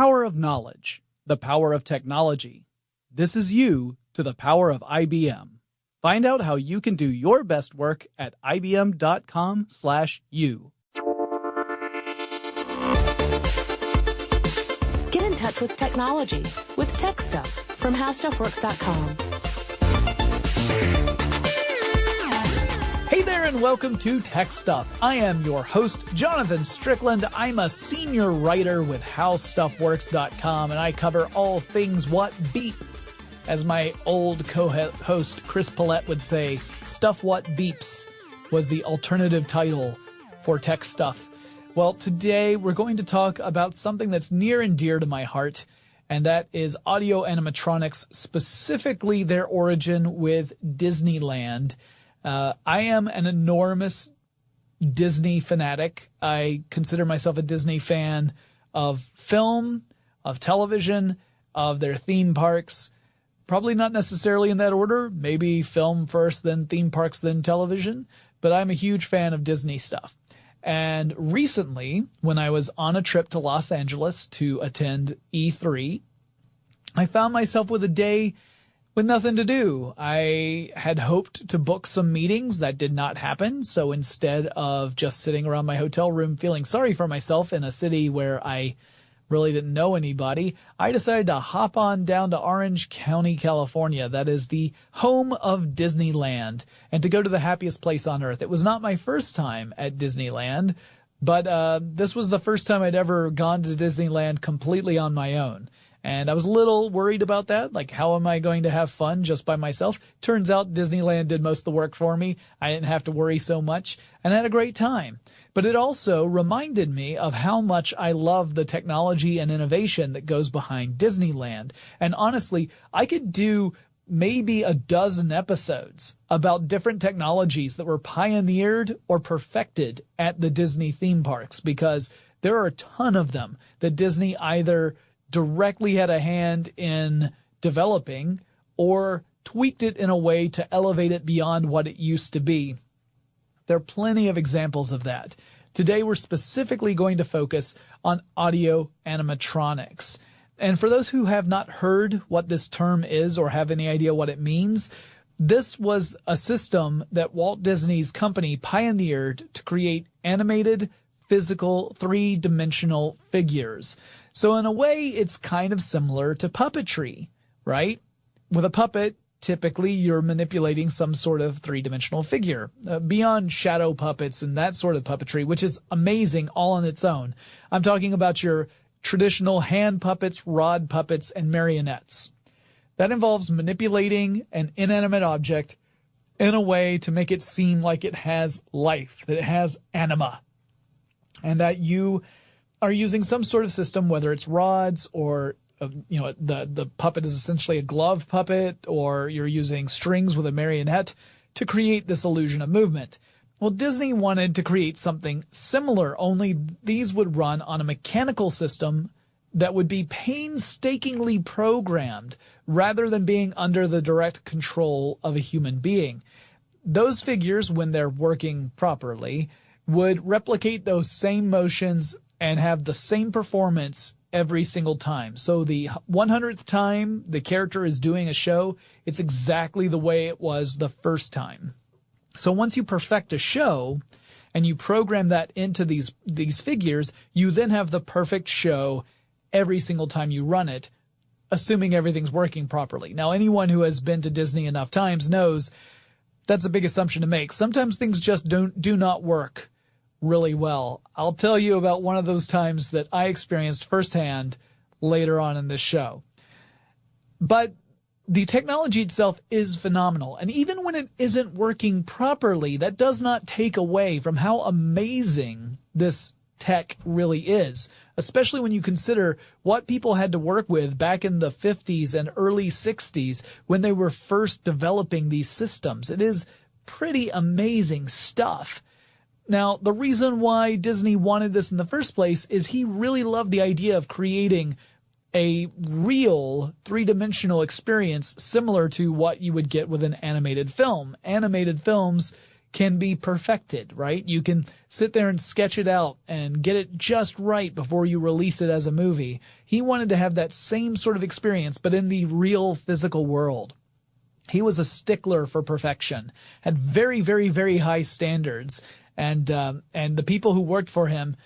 power of knowledge, the power of technology. This is you to the power of IBM. Find out how you can do your best work at ibm.com/you. Get in touch with technology with TechStuff from HowStuffWorks.com. Hey there and welcome to Tech Stuff. I am your host, Jonathan Strickland. I'm a senior writer with HowStuffWorks.com, and I cover all things what beep. As my old co-host Chris Paulette would say, Stuff What Beeps was the alternative title for Tech Stuff. Well, today we're going to talk about something that's near and dear to my heart, and that is audio animatronics, specifically their origin with Disneyland. I am an enormous Disney fanatic. I consider myself a Disney fan of film, of television, of their theme parks. Probably not necessarily in that order. Maybe film first, then theme parks, then television. But I'm a huge fan of Disney stuff. And recently, when I was on a trip to Los Angeles to attend E3, I found myself with a day with nothing to do. I had hoped to book some meetings. That did not happen. So instead of just sitting around my hotel room feeling sorry for myself in a city where I really didn't know anybody, I decided to hop on down to Orange County, California. That is the home of Disneyland, and to go to the happiest place on earth. It was not my first time at Disneyland, but this was the first time I'd ever gone to Disneyland completely on my own. And I was a little worried about that. Like, how am I going to have fun just by myself? Turns out Disneyland did most of the work for me. I didn't have to worry so much, and I had a great time. But it also reminded me of how much I love the technology and innovation that goes behind Disneyland. And honestly, I could do maybe a dozen episodes about different technologies that were pioneered or perfected at the Disney theme parks, because there are a ton of them that Disney either directly had a hand in developing or tweaked it in a way to elevate it beyond what it used to be. There are plenty of examples of that. Today we're specifically going to focus on audio animatronics. And for those who have not heard what this term is or have any idea what it means, this was a system that Walt Disney's company pioneered to create animated, physical, three-dimensional figures. So in a way, it's kind of similar to puppetry, right? With a puppet, typically you're manipulating some sort of three-dimensional figure. Beyond shadow puppets and that sort of puppetry, which is amazing all on its own. I'm talking about your traditional hand puppets, rod puppets, and marionettes. That involves manipulating an inanimate object in a way to make it seem like it has life, that it has anima, and that you are using some sort of system, whether it's rods or the puppet is essentially a glove puppet, or you're using strings with a marionette to create this illusion of movement. Well, Disney wanted to create something similar, only these would run on a mechanical system that would be painstakingly programmed rather than being under the direct control of a human being. Those figures, when they're working properly, would replicate those same motions and have the same performance every single time. So the 100th time the character is doing a show, it's exactly the way it was the first time. So once you perfect a show and you program that into these figures, you then have the perfect show every single time you run it, assuming everything's working properly. Now, anyone who has been to Disney enough times knows that's a big assumption to make. Sometimes things just do not work really well. I'll tell you about one of those times that I experienced firsthand later on in this show. But the technology itself is phenomenal. And even when it isn't working properly, that does not take away from how amazing this tech really is, especially when you consider what people had to work with back in the 50s and early 60s when they were first developing these systems. It is pretty amazing stuff. Now, the reason why Disney wanted this in the first place is he really loved the idea of creating a real three-dimensional experience similar to what you would get with an animated film. Animated films can be perfected, right? You can sit there and sketch it out and get it just right before you release it as a movie. He wanted to have that same sort of experience, but in the real physical world. He was a stickler for perfection, had very, very, very high standards, and the people who worked for him,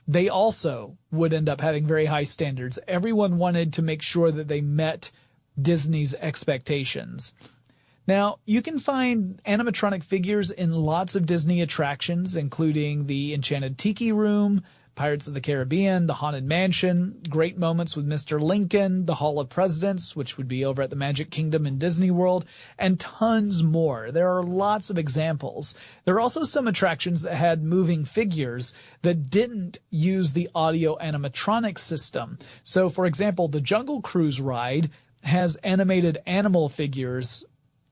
they also would end up having very high standards. Everyone wanted to make sure that they met Disney's expectations. Now, you can find animatronic figures in lots of Disney attractions, including the Enchanted Tiki Room, Pirates of the Caribbean, the Haunted Mansion, Great Moments with Mr. Lincoln, the Hall of Presidents, which would be over at the Magic Kingdom in Disney World, and tons more. There are lots of examples. There are also some attractions that had moving figures that didn't use the audio animatronic system. So, for example, the Jungle Cruise ride has animated animal figures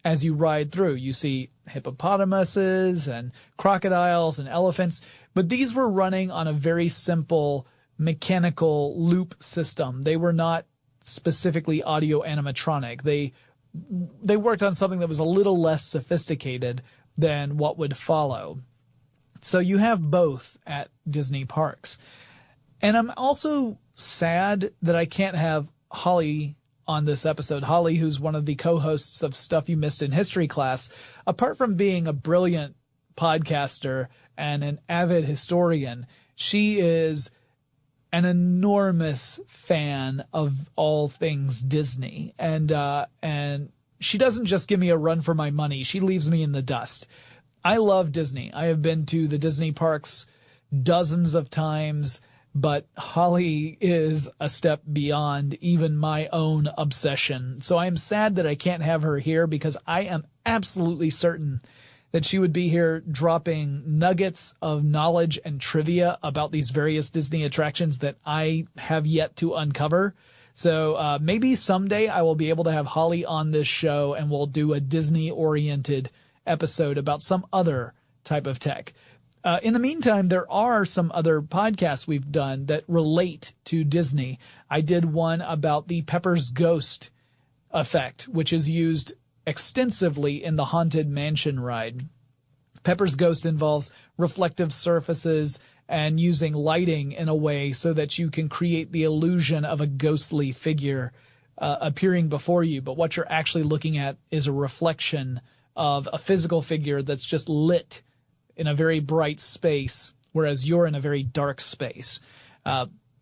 as you ride through. You see hippopotamuses and crocodiles and elephants, but these were running on a very simple mechanical loop system. They were not specifically audio animatronic. They worked on something that was a little less sophisticated than what would follow. So you have both at Disney parks. And I'm also sad that I can't have Holly on this episode. Holly, who's one of the co-hosts of Stuff You Missed in History Class, apart from being a brilliant podcaster and an avid historian, she is an enormous fan of all things Disney. And she doesn't just give me a run for my money. She leaves me in the dust. I love Disney. I have been to the Disney parks dozens of times, but Holly is a step beyond even my own obsession. So I'm sad that I can't have her here, because I am absolutely certain that she would be here dropping nuggets of knowledge and trivia about these various Disney attractions that I have yet to uncover. So maybe someday I will be able to have Holly on this show and we'll do a Disney-oriented episode about some other type of tech. In the meantime, there are some other podcasts we've done that relate to Disney. I did one about the Pepper's Ghost effect, which is used extensively in the Haunted Mansion ride. Pepper's Ghost involves reflective surfaces and using lighting in a way so that you can create the illusion of a ghostly figure appearing before you. But what you're actually looking at is a reflection of a physical figure that's just lit in a very bright space, whereas you're in a very dark space.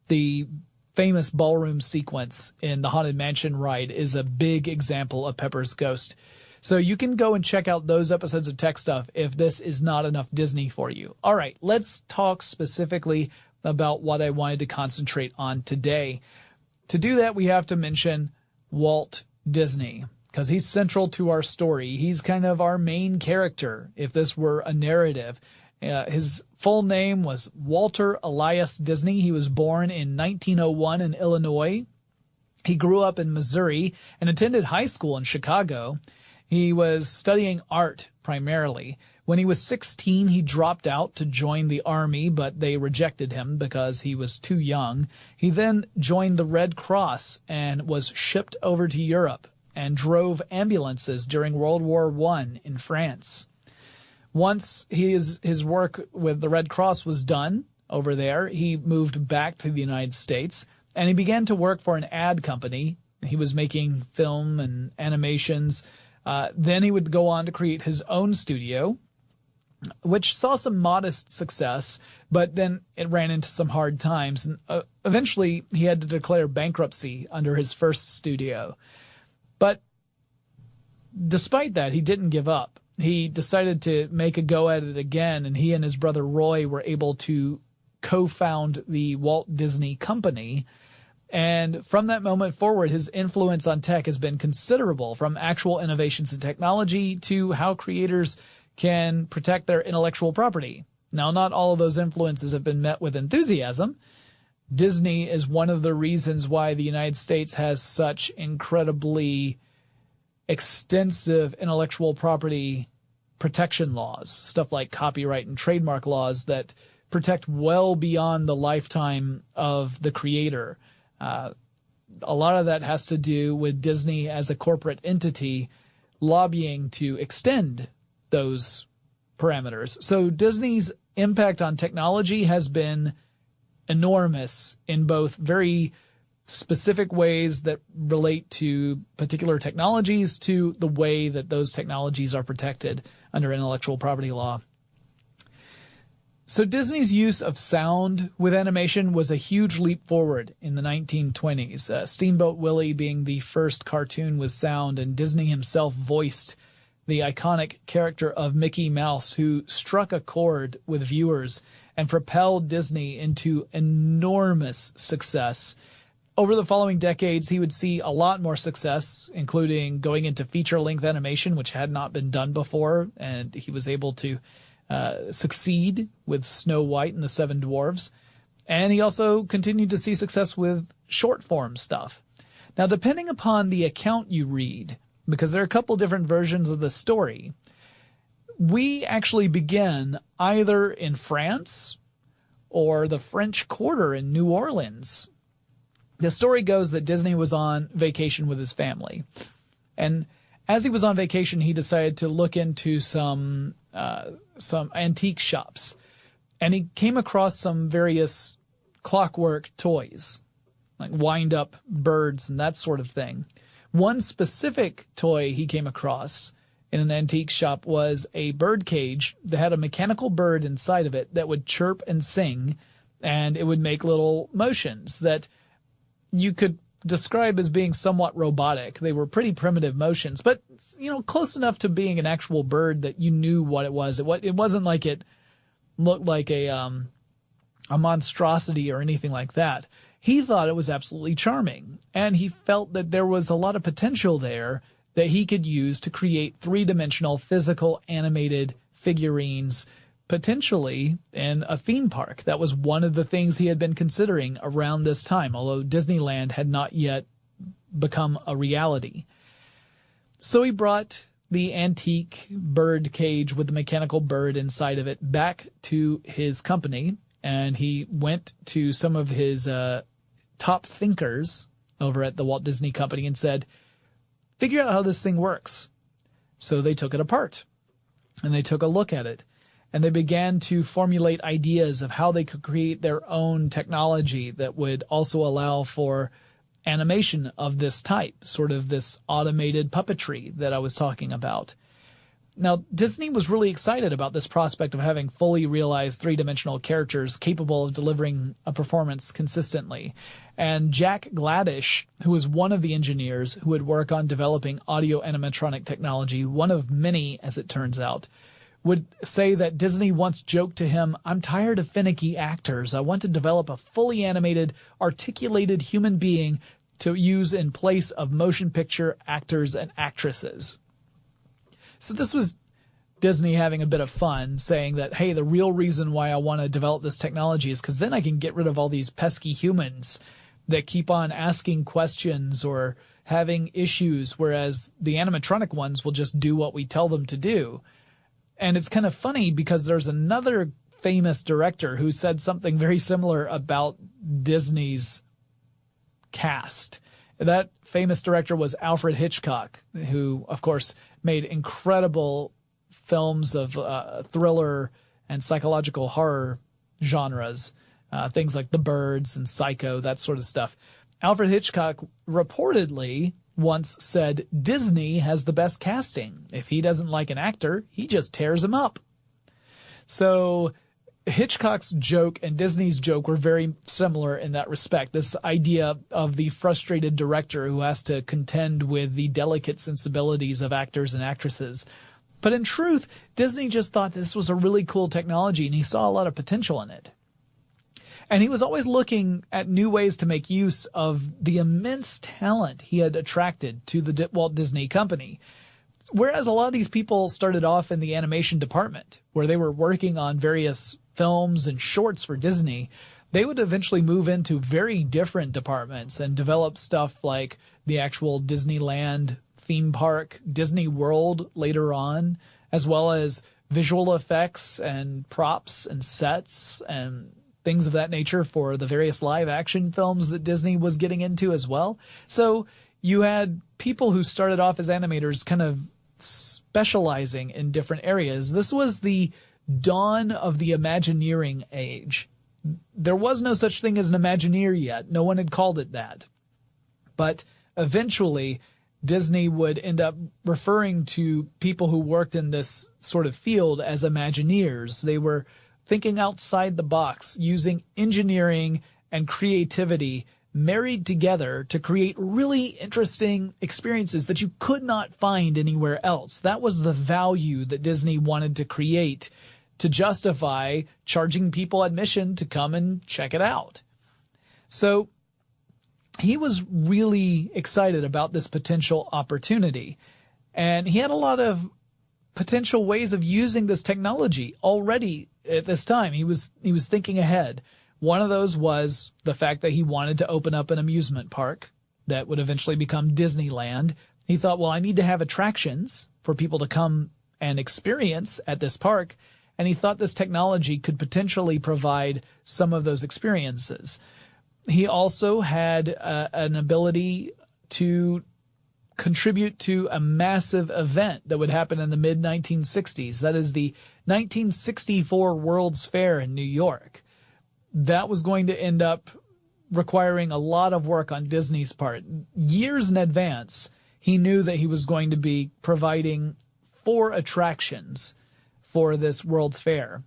The famous ballroom sequence in the Haunted Mansion ride is a big example of Pepper's Ghost. So you can go and check out those episodes of Tech Stuff if this is not enough Disney for you. All right, let's talk specifically about what I wanted to concentrate on today. To do that, we have to mention Walt Disney, because he's central to our story. He's kind of our main character if this were a narrative. His full name was Walter Elias Disney. He was born in 1901 in Illinois. He grew up in Missouri and attended high school in Chicago. He was studying art primarily. When he was 16, he dropped out to join the Army, but they rejected him because he was too young. He then joined the Red Cross and was shipped over to Europe and drove ambulances during World War I in France. Once his work with the Red Cross was done over there, he moved back to the United States, and he began to work for an ad company. He was making film and animations. Then he would go on to create his own studio, which saw some modest success, but then it ran into some hard times. And eventually, he had to declare bankruptcy under his first studio. But despite that, he didn't give up. He decided to make a go at it again, and he and his brother Roy were able to co-found the Walt Disney Company. And from that moment forward, his influence on tech has been considerable, from actual innovations in technology to how creators can protect their intellectual property. Now, not all of those influences have been met with enthusiasm. Disney is one of the reasons why the United States has such incredibly extensive intellectual property protection laws, stuff like copyright and trademark laws that protect well beyond the lifetime of the creator. A lot of that has to do with Disney as a corporate entity lobbying to extend those parameters. So Disney's impact on technology has been enormous in both very specific ways that relate to particular technologies to the way that those technologies are protected under intellectual property law. So Disney's use of sound with animation was a huge leap forward in the 1920s. Steamboat Willie being the first cartoon with sound, and Disney himself voiced the iconic character of Mickey Mouse, who struck a chord with viewers and propelled Disney into enormous success. Over the following decades, he would see a lot more success, including going into feature-length animation, which had not been done before, and he was able to succeed with Snow White and the Seven Dwarfs. And he also continued to see success with short-form stuff. Now, depending upon the account you read, because there are a couple different versions of the story, we actually begin either in France or the French Quarter in New Orleans. The story goes that Disney was on vacation with his family. And as he was on vacation, he decided to look into some antique shops. And he came across some various clockwork toys, like wind-up birds and that sort of thing. One specific toy he came across in an antique shop was a bird cage that had a mechanical bird inside of it that would chirp and sing, and it would make little motions that you could describe as being somewhat robotic. They were pretty primitive motions, but, close enough to being an actual bird that you knew what it was. It wasn't like it looked like a monstrosity or anything like that. He thought it was absolutely charming, and he felt that there was a lot of potential there that he could use to create three-dimensional physical animated figurines, potentially in a theme park. That was one of the things he had been considering around this time, although Disneyland had not yet become a reality. So he brought the antique bird cage with the mechanical bird inside of it back to his company, and he went to some of his top thinkers over at the Walt Disney Company and said, figure out how this thing works. So they took it apart, and they took a look at it, and they began to formulate ideas of how they could create their own technology that would also allow for animation of this type, sort of this automated puppetry that I was talking about. Now, Disney was really excited about this prospect of having fully realized three-dimensional characters capable of delivering a performance consistently. And Jack Gladish, who was one of the engineers who would work on developing audio animatronic technology, one of many, as it turns out, would say that Disney once joked to him, "I'm tired of finicky actors. I want to develop a fully animated, articulated human being to use in place of motion picture actors and actresses." So this was Disney having a bit of fun, saying that, hey, the real reason why I want to develop this technology is because then I can get rid of all these pesky humans that keep on asking questions or having issues, whereas the animatronic ones will just do what we tell them to do. And it's kind of funny because there's another famous director who said something very similar about Disney's cast. That famous director was Alfred Hitchcock, who, of course, made incredible films of thriller and psychological horror genres, things like The Birds and Psycho, that sort of stuff. Alfred Hitchcock reportedly once said, Disney has the best casting. If he doesn't like an actor, he just tears him up. So Hitchcock's joke and Disney's joke were very similar in that respect. This idea of the frustrated director who has to contend with the delicate sensibilities of actors and actresses. But in truth, Disney just thought this was a really cool technology and he saw a lot of potential in it. And he was always looking at new ways to make use of the immense talent he had attracted to the Walt Disney Company. Whereas a lot of these people started off in the animation department, where they were working on various films and shorts for Disney, they would eventually move into very different departments and develop stuff like the actual Disneyland theme park, Disney World later on, as well as visual effects and props and sets and things of that nature for the various live action films that Disney was getting into as well. So you had people who started off as animators kind of specializing in different areas. This was the dawn of the Imagineering age. There was no such thing as an Imagineer yet. No one had called it that. But eventually, Disney would end up referring to people who worked in this sort of field as Imagineers. They were thinking outside the box, using engineering and creativity married together to create really interesting experiences that you could not find anywhere else. That was the value that Disney wanted to create to justify charging people admission to come and check it out. So he was really excited about this potential opportunity, and he had a lot of potential ways of using this technology already at this time. He was thinking ahead. One of those was the fact that he wanted to open up an amusement park that would eventually become Disneyland. He thought, well, I need to have attractions for people to come and experience at this park. And he thought this technology could potentially provide some of those experiences. He also had an ability to contribute to a massive event that would happen in the mid-1960s. That is the 1964 World's Fair in New York. That was going to end up requiring a lot of work on Disney's part. Years in advance, he knew that he was going to be providing 4 attractions for this World's Fair.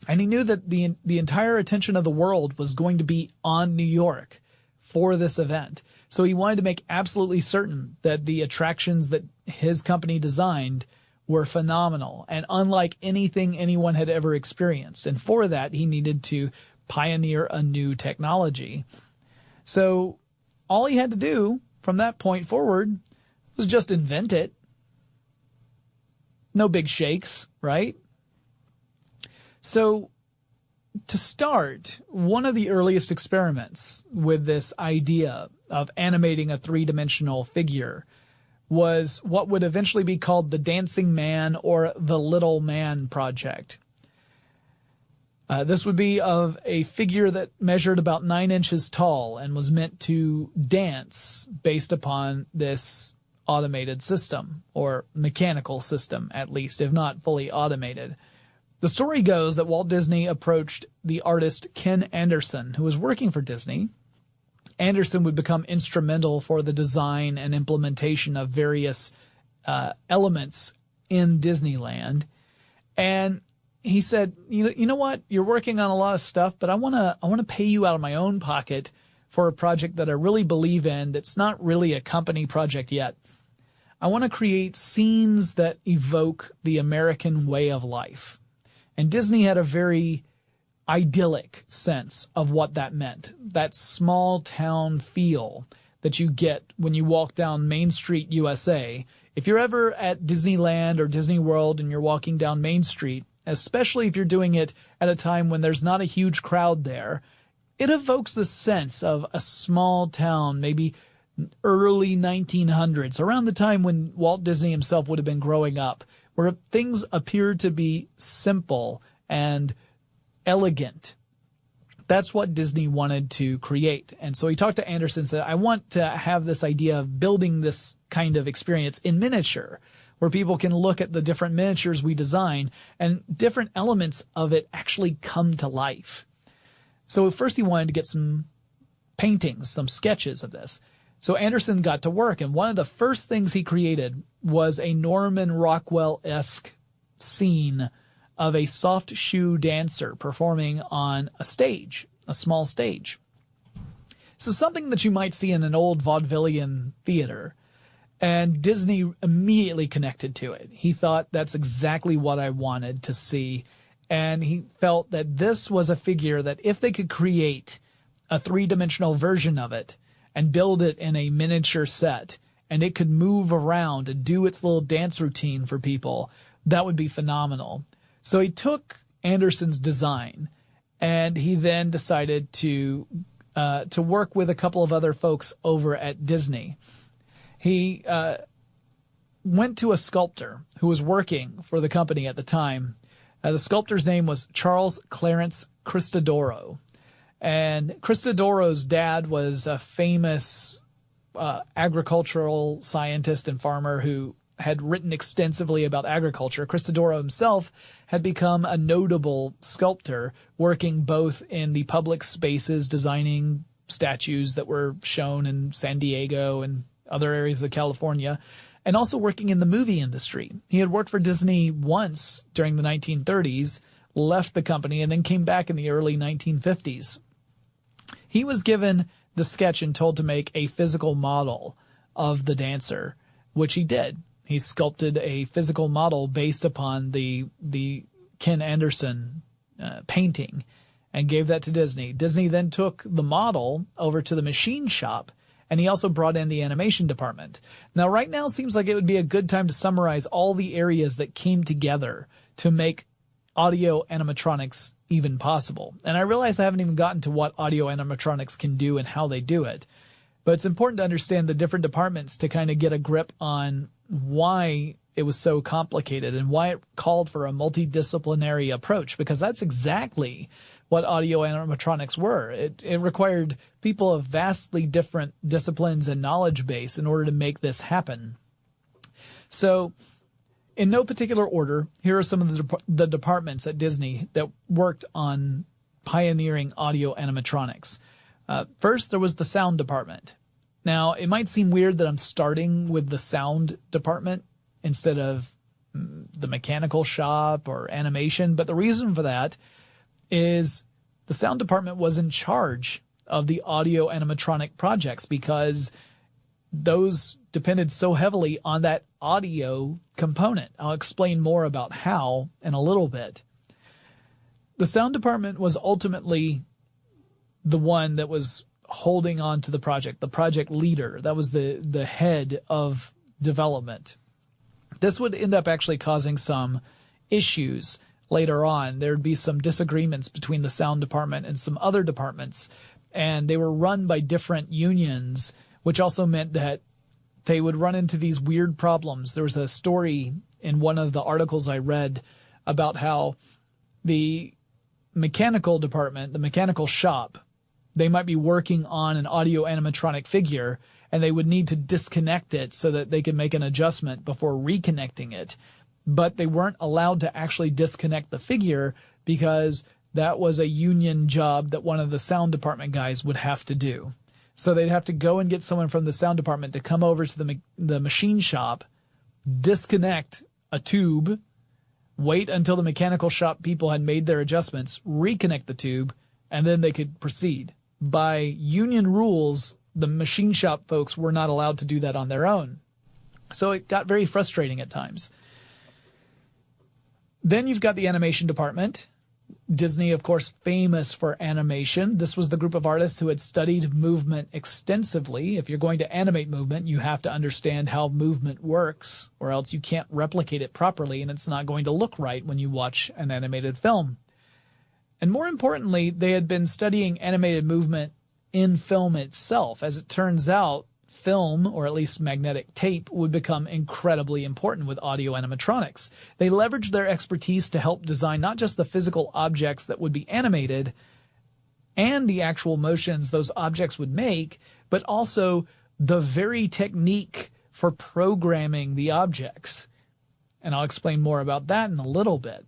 And he knew that the entire attention of the world was going to be on New York for this event. So he wanted to make absolutely certain that the attractions that his company designed were phenomenal and unlike anything anyone had ever experienced. And for that, he needed to pioneer a new technology. So all he had to do from that point forward was just invent it. No big shakes, right? So to start, one of the earliest experiments with this idea of animating a 3-dimensional figure was what would eventually be called the Dancing Man or the Little Man project. This would be of a figure that measured about 9 inches tall and was meant to dance based upon this automated system, or mechanical system at least, if not fully automated. The story goes that Walt Disney approached the artist Ken Anderson, who was working for Disney. Anderson would become instrumental for the design and implementation of various elements in Disneyland. And he said, you know what? You're working on a lot of stuff, but I want to pay you out of my own pocket for a project that I really believe in that's not really a company project yet. I want to create scenes that evoke the American way of life. And Disney had a very idyllic sense of what that meant. That small town feel that you get when you walk down Main Street, USA. If you're ever at Disneyland or Disney World and you're walking down Main Street, especially if you're doing it at a time when there's not a huge crowd there, it evokes the sense of a small town, maybe early 1900s, around the time when Walt Disney himself would have been growing up, where things appeared to be simple and elegant. That's what Disney wanted to create. And so he talked to Anderson and said, I want to have this idea of building this kind of experience in miniature, where people can look at the different miniatures we design and different elements of it actually come to life. So first he wanted to get some paintings, some sketches of this. So Anderson got to work, and one of the first things he created was a Norman Rockwell-esque scene of a soft shoe dancer performing on a stage, a small stage. So something that you might see in an old vaudevillian theater. And Disney immediately connected to it. He thought, that's exactly what I wanted to see. And he felt that this was a figure that if they could create a 3-dimensional version of it and build it in a miniature set, and it could move around and do its little dance routine for people, that would be phenomenal. So he took Anderson's design, and he then decided to work with a couple of other folks over at Disney. He went to a sculptor who was working for the company at the time. The sculptor's name was Charles Clarence Cristodoro. And Cristodoro's dad was a famous agricultural scientist and farmer who had written extensively about agriculture. Christodoro himself had become a notable sculptor, working both in the public spaces, designing statues that were shown in San Diego and other areas of California, and also working in the movie industry. He had worked for Disney once during the 1930s, left the company, and then came back in the early 1950s. He was given the sketch and told to make a physical model of the dancer, which he did. He sculpted a physical model based upon the Ken Anderson painting and gave that to Disney. Disney then took the model over to the machine shop, and he also brought in the animation department. Now, right now seems like it would be a good time to summarize all the areas that came together to make audio animatronics even possible. And I realize I haven't even gotten to what audio animatronics can do and how they do it. But it's important to understand the different departments to kind of get a grip on why it was so complicated and why it called for a multidisciplinary approach, because that's exactly what audio animatronics were. It required people of vastly different disciplines and knowledge base in order to make this happen. So, in no particular order, here are some of the departments at Disney that worked on pioneering audio animatronics. First, there was the sound department. Now, it might seem weird that I'm starting with the sound department instead of the mechanical shop or animation, but the reason for that is the sound department was in charge of the audio animatronic projects because those depended so heavily on that audio component. I'll explain more about how in a little bit. The sound department was ultimately the one that was holding on to the project leader. That was the head of development. This would end up actually causing some issues later on. There'd be some disagreements between the sound department and some other departments, and they were run by different unions, which also meant that they would run into these weird problems. There was a story in one of the articles I read about how the mechanical department, the mechanical shop, they might be working on an audio animatronic figure, and they would need to disconnect it so that they could make an adjustment before reconnecting it. But they weren't allowed to actually disconnect the figure because that was a union job that one of the sound department guys would have to do. So they'd have to go and get someone from the sound department to come over to the machine shop, disconnect a tube, wait until the mechanical shop people had made their adjustments, reconnect the tube, and then they could proceed. By union rules, the machine shop folks were not allowed to do that on their own. So it got very frustrating at times. Then you've got the animation department. Disney, of course, famous for animation. This was the group of artists who had studied movement extensively. If you're going to animate movement, you have to understand how movement works, or else you can't replicate it properly, and it's not going to look right when you watch an animated film. And more importantly, they had been studying animated movement in film itself. As it turns out, film, or at least magnetic tape, would become incredibly important with audio animatronics. They leveraged their expertise to help design not just the physical objects that would be animated and the actual motions those objects would make, but also the very technique for programming the objects. And I'll explain more about that in a little bit.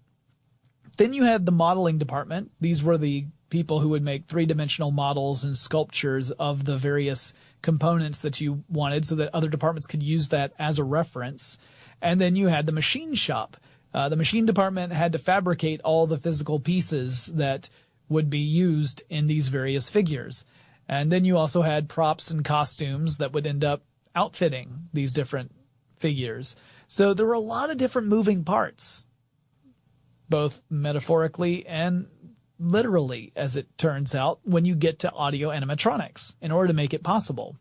Then you had the modeling department. These were the people who would make three-dimensional models and sculptures of the various components that you wanted so that other departments could use that as a reference. And then you had the machine shop. The machine department had to fabricate all the physical pieces that would be used in these various figures. And then you also had props and costumes that would end up outfitting these different figures. So there were a lot of different moving parts, both metaphorically and literally, as it turns out, when you get to audio animatronics, in order to make it possible.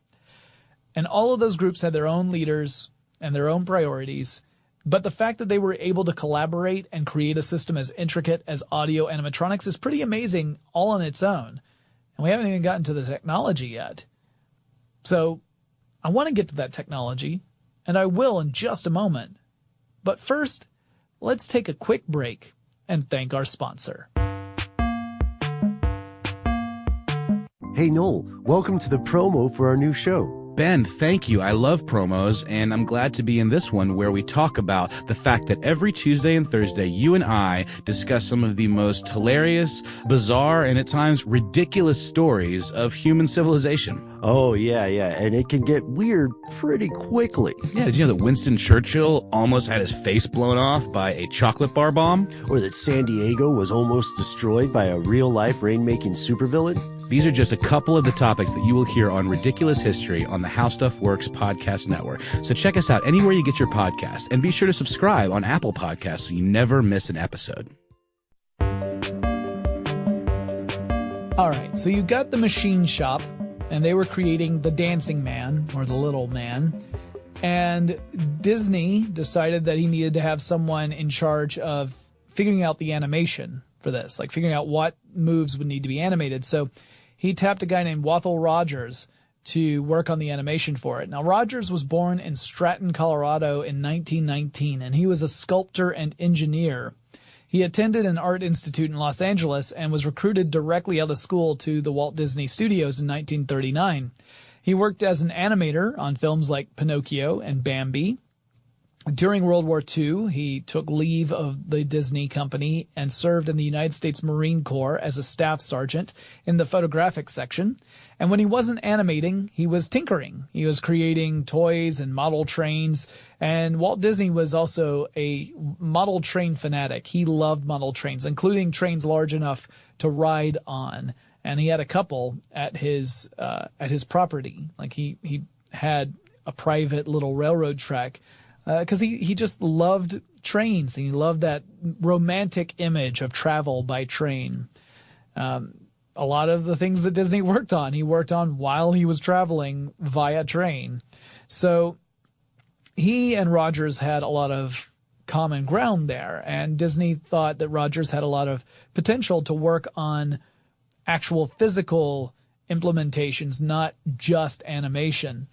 And all of those groups had their own leaders and their own priorities, but the fact that they were able to collaborate and create a system as intricate as audio animatronics is pretty amazing all on its own. And we haven't even gotten to the technology yet. So I want to get to that technology, and I will in just a moment. But first, let's take a quick break and thank our sponsor. Hey Noel, welcome to the promo for our new show. Ben, thank you. I love promos, and I'm glad to be in this one where we talk about the fact that every Tuesday and Thursday, you and I discuss some of the most hilarious, bizarre, and at times ridiculous stories of human civilization. Oh, yeah. And it can get weird pretty quickly. Yeah, did you know that Winston Churchill almost had his face blown off by a chocolate bar bomb? Or that San Diego was almost destroyed by a real-life rain-making supervillain? These are just a couple of the topics that you will hear on Ridiculous History on the How Stuff Works podcast network. So check us out anywhere you get your podcasts, and be sure to subscribe on Apple Podcasts so you never miss an episode. All right, so you got the machine shop, and they were creating the dancing man, or the little man. And Disney decided that he needed to have someone in charge of figuring out the animation for this, like figuring out what moves would need to be animated. So he tapped a guy named Wathel Rogers to work on the animation for it. Now, Rogers was born in Stratton, Colorado in 1919, and he was a sculptor and engineer. He attended an art institute in Los Angeles and was recruited directly out of school to the Walt Disney Studios in 1939. He worked as an animator on films like Pinocchio and Bambi. During World War II, he took leave of the Disney company and served in the United States Marine Corps as a staff sergeant in the photographic section. And when he wasn't animating, he was tinkering. He was creating toys and model trains. And Walt Disney was also a model train fanatic. He loved model trains, including trains large enough to ride on. And he had a couple at his property. Like he had a private little railroad track. Because he just loved trains, and he loved that romantic image of travel by train. A lot of the things that Disney worked on, he worked on while he was traveling via train. So he and Rogers had a lot of common ground there, and Disney thought that Rogers had a lot of potential to work on actual physical implementations, not just animation.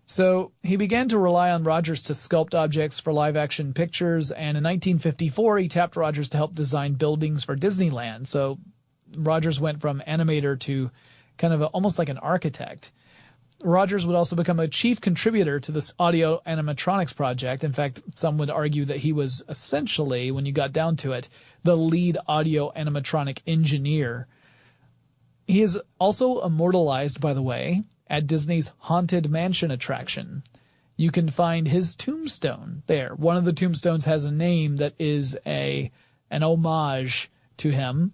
So he began to rely on Rogers to sculpt objects for live-action pictures, and in 1954, he tapped Rogers to help design buildings for Disneyland. So Rogers went from animator to kind of almost like an architect. Rogers would also become a chief contributor to this audio animatronics project. In fact, some would argue that he was essentially, when you got down to it, the lead audio animatronic engineer. He is also immortalized, by the way, at Disney's Haunted Mansion attraction. You can find his tombstone there. One of the tombstones has a name that is an homage to him.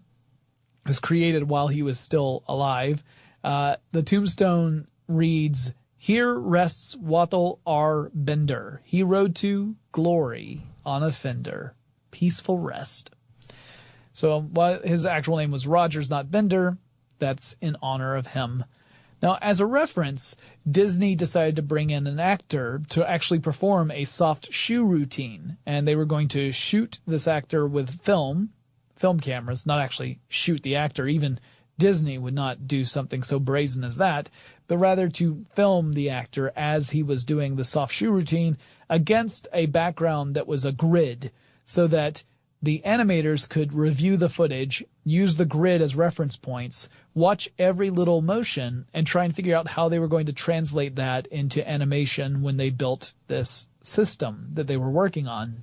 It was created while he was still alive. The tombstone reads, "Here rests Wathel R. Bender. He rode to glory on a fender. Peaceful rest." So while his actual name was Rogers, not Bender, that's in honor of him. Now, as a reference, Disney decided to bring in an actor to actually perform a soft shoe routine, and they were going to shoot this actor with film cameras, not actually shoot the actor. Even Disney would not do something so brazen as that, but rather to film the actor as he was doing the soft shoe routine against a background that was a grid, so that the animators could review the footage, use the grid as reference points, watch every little motion, and try and figure out how they were going to translate that into animation when they built this system that they were working on.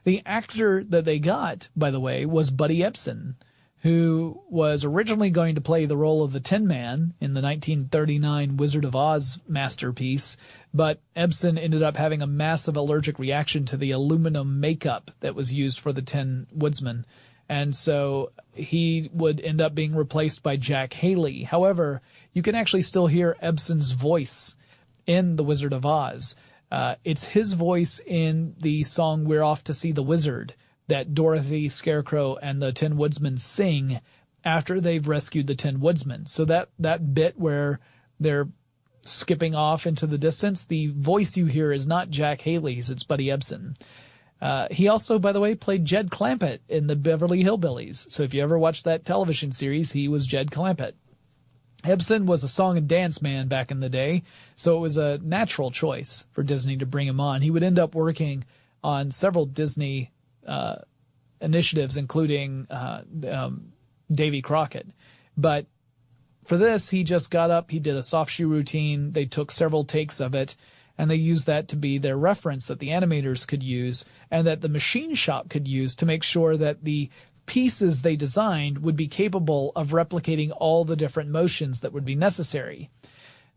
The actor that they got, by the way, was Buddy Ebsen, who was originally going to play the role of the Tin Man in the 1939 Wizard of Oz masterpiece, but Ebsen ended up having a massive allergic reaction to the aluminum makeup that was used for the Tin Woodsman, and so he would end up being replaced by Jack Haley. However, you can actually still hear Ebsen's voice in The Wizard of Oz. It's his voice in the song "We're Off to See the Wizard" that Dorothy, Scarecrow, and the Tin Woodsman sing after they've rescued the Tin Woodsman. So that bit where they're skipping off into the distance, the voice you hear is not Jack Haley's, it's Buddy Ebsen. He also, by the way, played Jed Clampett in the Beverly Hillbillies. So if you ever watched that television series, he was Jed Clampett. Ebsen was a song and dance man back in the day, so it was a natural choice for Disney to bring him on. He would end up working on several Disney initiatives, including Davy Crockett. But for this, he just got up, he did a soft shoe routine, they took several takes of it, and they used that to be their reference that the animators could use and that the machine shop could use to make sure that the pieces they designed would be capable of replicating all the different motions that would be necessary.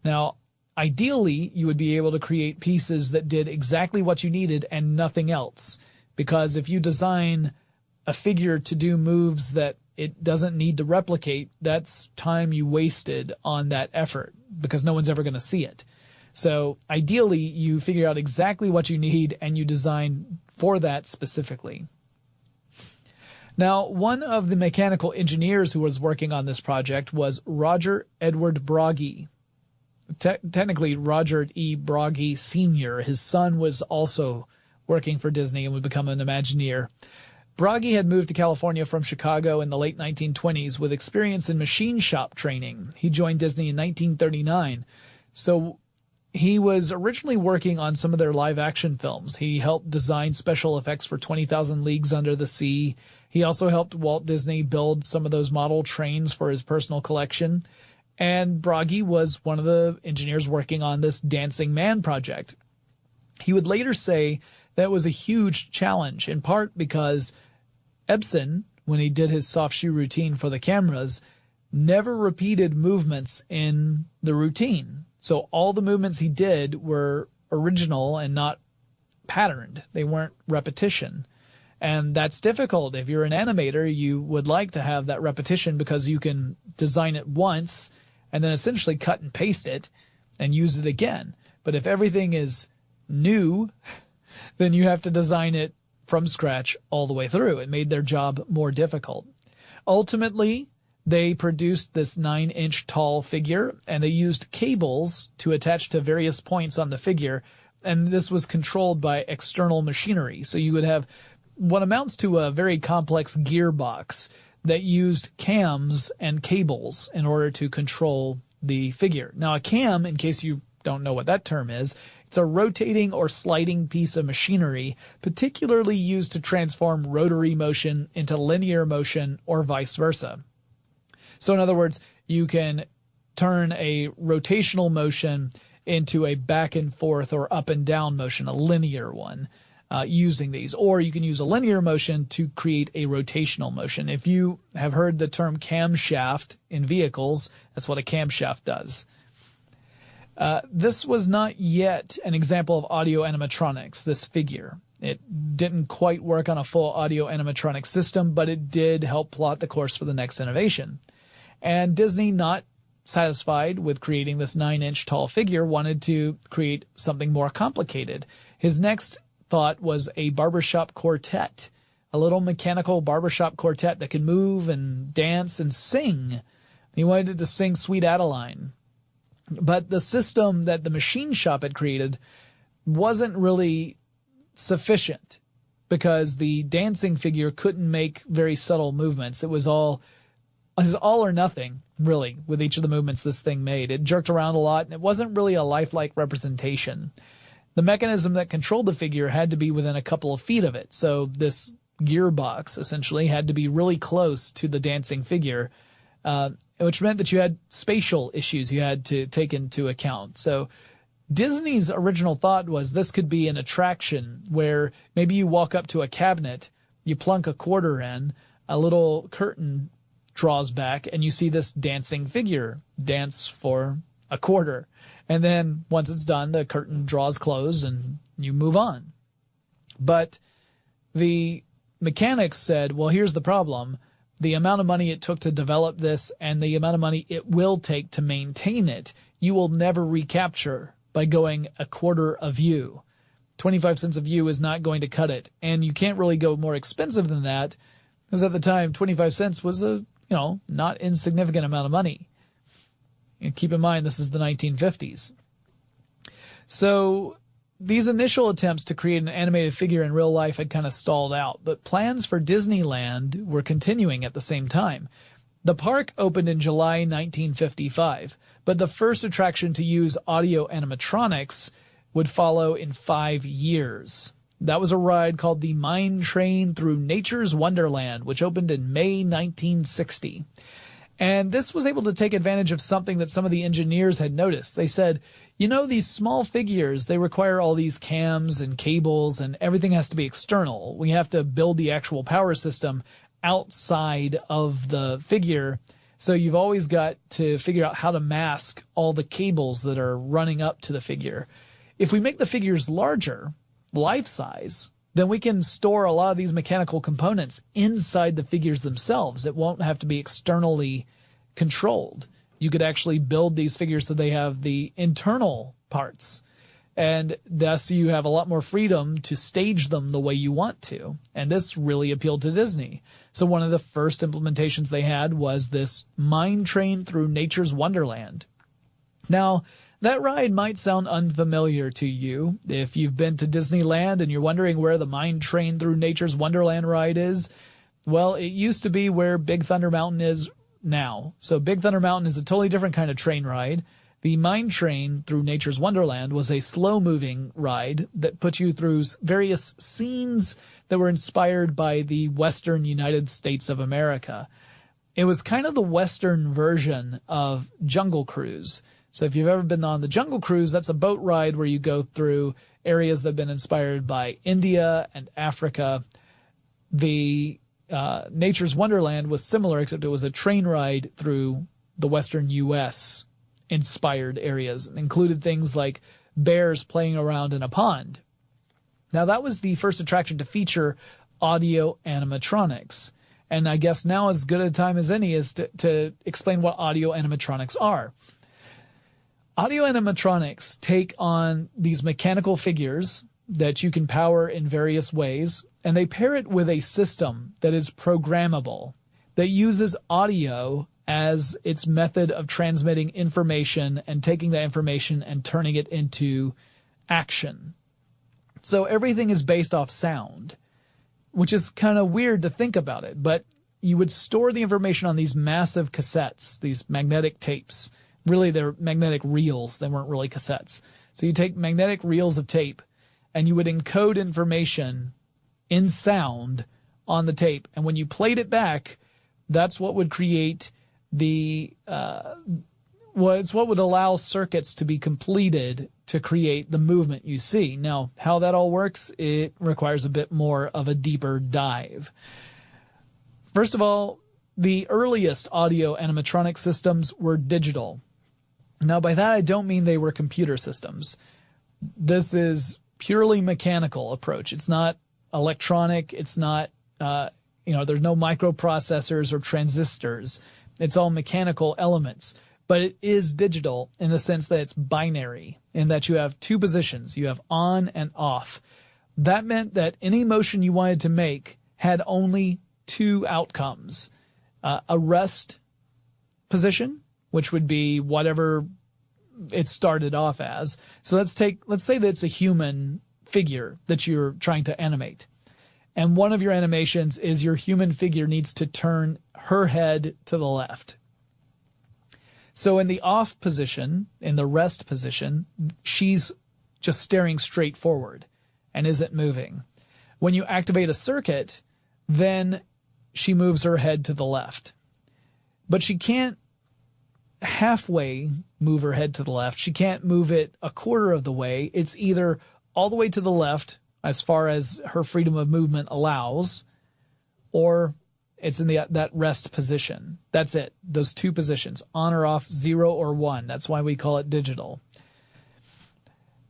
Now, ideally, you would be able to create pieces that did exactly what you needed and nothing else. Because if you design a figure to do moves that it doesn't need to replicate, that's time you wasted on that effort because no one's ever going to see it. So ideally, you figure out exactly what you need and you design for that specifically. Now, one of the mechanical engineers who was working on this project was Roger Edward Broggie. Technically, Roger E. Broggie Sr. His son was also working for Disney and would become an Imagineer. Broggie had moved to California from Chicago in the late 1920s with experience in machine shop training. He joined Disney in 1939. So he was originally working on some of their live-action films. He helped design special effects for 20,000 Leagues Under the Sea. He also helped Walt Disney build some of those model trains for his personal collection. And Broggie was one of the engineers working on this Dancing Man project. He would later say that was a huge challenge, in part because Epson, when he did his soft shoe routine for the cameras, never repeated movements in the routine. So all the movements he did were original and not patterned. They weren't repetition. And that's difficult. If you're an animator, you would like to have that repetition because you can design it once and then essentially cut and paste it and use it again. But if everything is new, then you have to design it from scratch all the way through. It made their job more difficult. Ultimately, they produced this 9-inch tall figure, and they used cables to attach to various points on the figure, and this was controlled by external machinery. So you would have what amounts to a very complex gearbox that used cams and cables in order to control the figure. Now, a cam, in case you don't know what that term is, it's a rotating or sliding piece of machinery, particularly used to transform rotary motion into linear motion or vice versa. So in other words, you can turn a rotational motion into a back and forth or up and down motion, a linear one, using these. Or you can use a linear motion to create a rotational motion. If you have heard the term camshaft in vehicles, that's what a camshaft does. This was not yet an example of audio animatronics, this figure. It didn't quite work on a full audio animatronic system, but it did help plot the course for the next innovation. And Disney, not satisfied with creating this 9-inch tall figure, wanted to create something more complicated. His next thought was a barbershop quartet, a little mechanical barbershop quartet that could move and dance and sing. He wanted it to sing Sweet Adeline. But the system that the machine shop had created wasn't really sufficient because the dancing figure couldn't make very subtle movements. It was all or nothing, really, with each of the movements this thing made. It jerked around a lot, and it wasn't really a lifelike representation. The mechanism that controlled the figure had to be within a couple of feet of it, so this gearbox, essentially, had to be really close to the dancing figure, which meant that you had spatial issues you had to take into account. So Disney's original thought was this could be an attraction where maybe you walk up to a cabinet, you plunk a quarter in, a little curtain draws back, and you see this dancing figure dance for a quarter. And then once it's done, the curtain draws closed and you move on. But the mechanics said, well, here's the problem. The amount of money it took to develop this and the amount of money it will take to maintain it, you will never recapture by going a quarter a view. 25 cents a view is not going to cut it. And you can't really go more expensive than that because at the time, 25 cents was a, not insignificant amount of money. And keep in mind, this is the 1950s. So these initial attempts to create an animated figure in real life had kind of stalled out, but plans for Disneyland were continuing at the same time. The park opened in July 1955, but the first attraction to use audio animatronics would follow in 5 years. That was a ride called the Mine Train Through Nature's Wonderland, which opened in May 1960. And this was able to take advantage of something that some of the engineers had noticed. They said, these small figures, they require all these cams and cables and everything has to be external. We have to build the actual power system outside of the figure. So you've always got to figure out how to mask all the cables that are running up to the figure. If we make the figures larger, life size, then we can store a lot of these mechanical components inside the figures themselves. It won't have to be externally controlled. You could actually build these figures so they have the internal parts. And thus you have a lot more freedom to stage them the way you want to. And this really appealed to Disney. So one of the first implementations they had was this mine train through nature's wonderland. Now, that ride might sound unfamiliar to you. If you've been to Disneyland and you're wondering where the mine train through nature's wonderland ride is, well, it used to be where Big Thunder Mountain is now. So Big Thunder Mountain is a totally different kind of train ride. The mine train through nature's wonderland was a slow-moving ride that put you through various scenes that were inspired by the Western United States of America. It was kind of the Western version of Jungle Cruise. So if you've ever been on the Jungle Cruise, that's a boat ride where you go through areas that have been inspired by India and Africa. The Nature's Wonderland was similar, except it was a train ride through the Western U.S. inspired areas. It included things like bears playing around in a pond. Now, that was the first attraction to feature audio animatronics. And I guess now as good a time as any is to explain what audio animatronics are. Audio animatronics take on these mechanical figures that you can power in various ways, and they pair it with a system that is programmable, that uses audio as its method of transmitting information and taking that information and turning it into action. So everything is based off sound, which is kind of weird to think about it, but you would store the information on these massive cassettes, these magnetic tapes. Really, they're magnetic reels. They weren't really cassettes. So you take magnetic reels of tape and you would encode information in sound on the tape. And when you played it back, that's what would create it's what would allow circuits to be completed to create the movement you see. Now, how that all works, it requires a bit more of a deeper dive. First of all, the earliest audio animatronic systems were digital. Now, by that, I don't mean they were computer systems. This is purely mechanical approach. It's not electronic. It's not, there's no microprocessors or transistors. It's all mechanical elements. But it is digital in the sense that it's binary, in that you have two positions. You have on and off. That meant that any motion you wanted to make had only two outcomes. A rest position, which would be whatever it started off as. So let's say that it's a human figure that you're trying to animate. And one of your animations is your human figure needs to turn her head to the left. So in the off position, in the rest position, she's just staring straight forward and isn't moving. When you activate a circuit, then she moves her head to the left. But she can't halfway move her head to the left. She can't move it a quarter of the way. It's either all the way to the left as far as her freedom of movement allows, or it's in that rest position. That's it. Those two positions, on or off, 0 or 1. That's why we call it digital.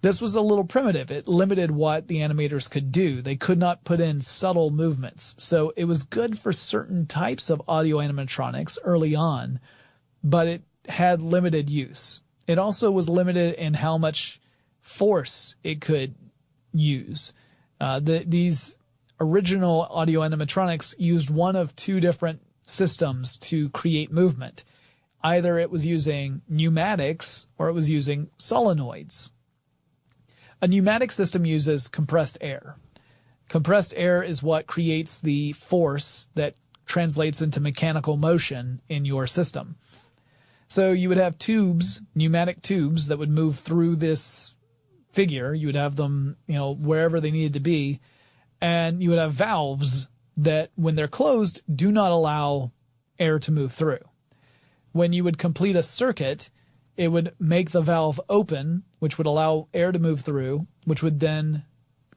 This was a little primitive. It limited what the animators could do. They could not put in subtle movements. So it was good for certain types of audio animatronics early on, but it had limited use. It also was limited in how much force it could use. These original audio animatronics used one of two different systems to create movement. Either it was using pneumatics or it was using solenoids. A pneumatic system uses compressed air. Compressed air is what creates the force that translates into mechanical motion in your system. So you would have tubes, pneumatic tubes, that would move through this figure. You would have them, wherever they needed to be. And you would have valves that, when they're closed, do not allow air to move through. when you would complete a circuit, it would make the valve open, which would allow air to move through, which would then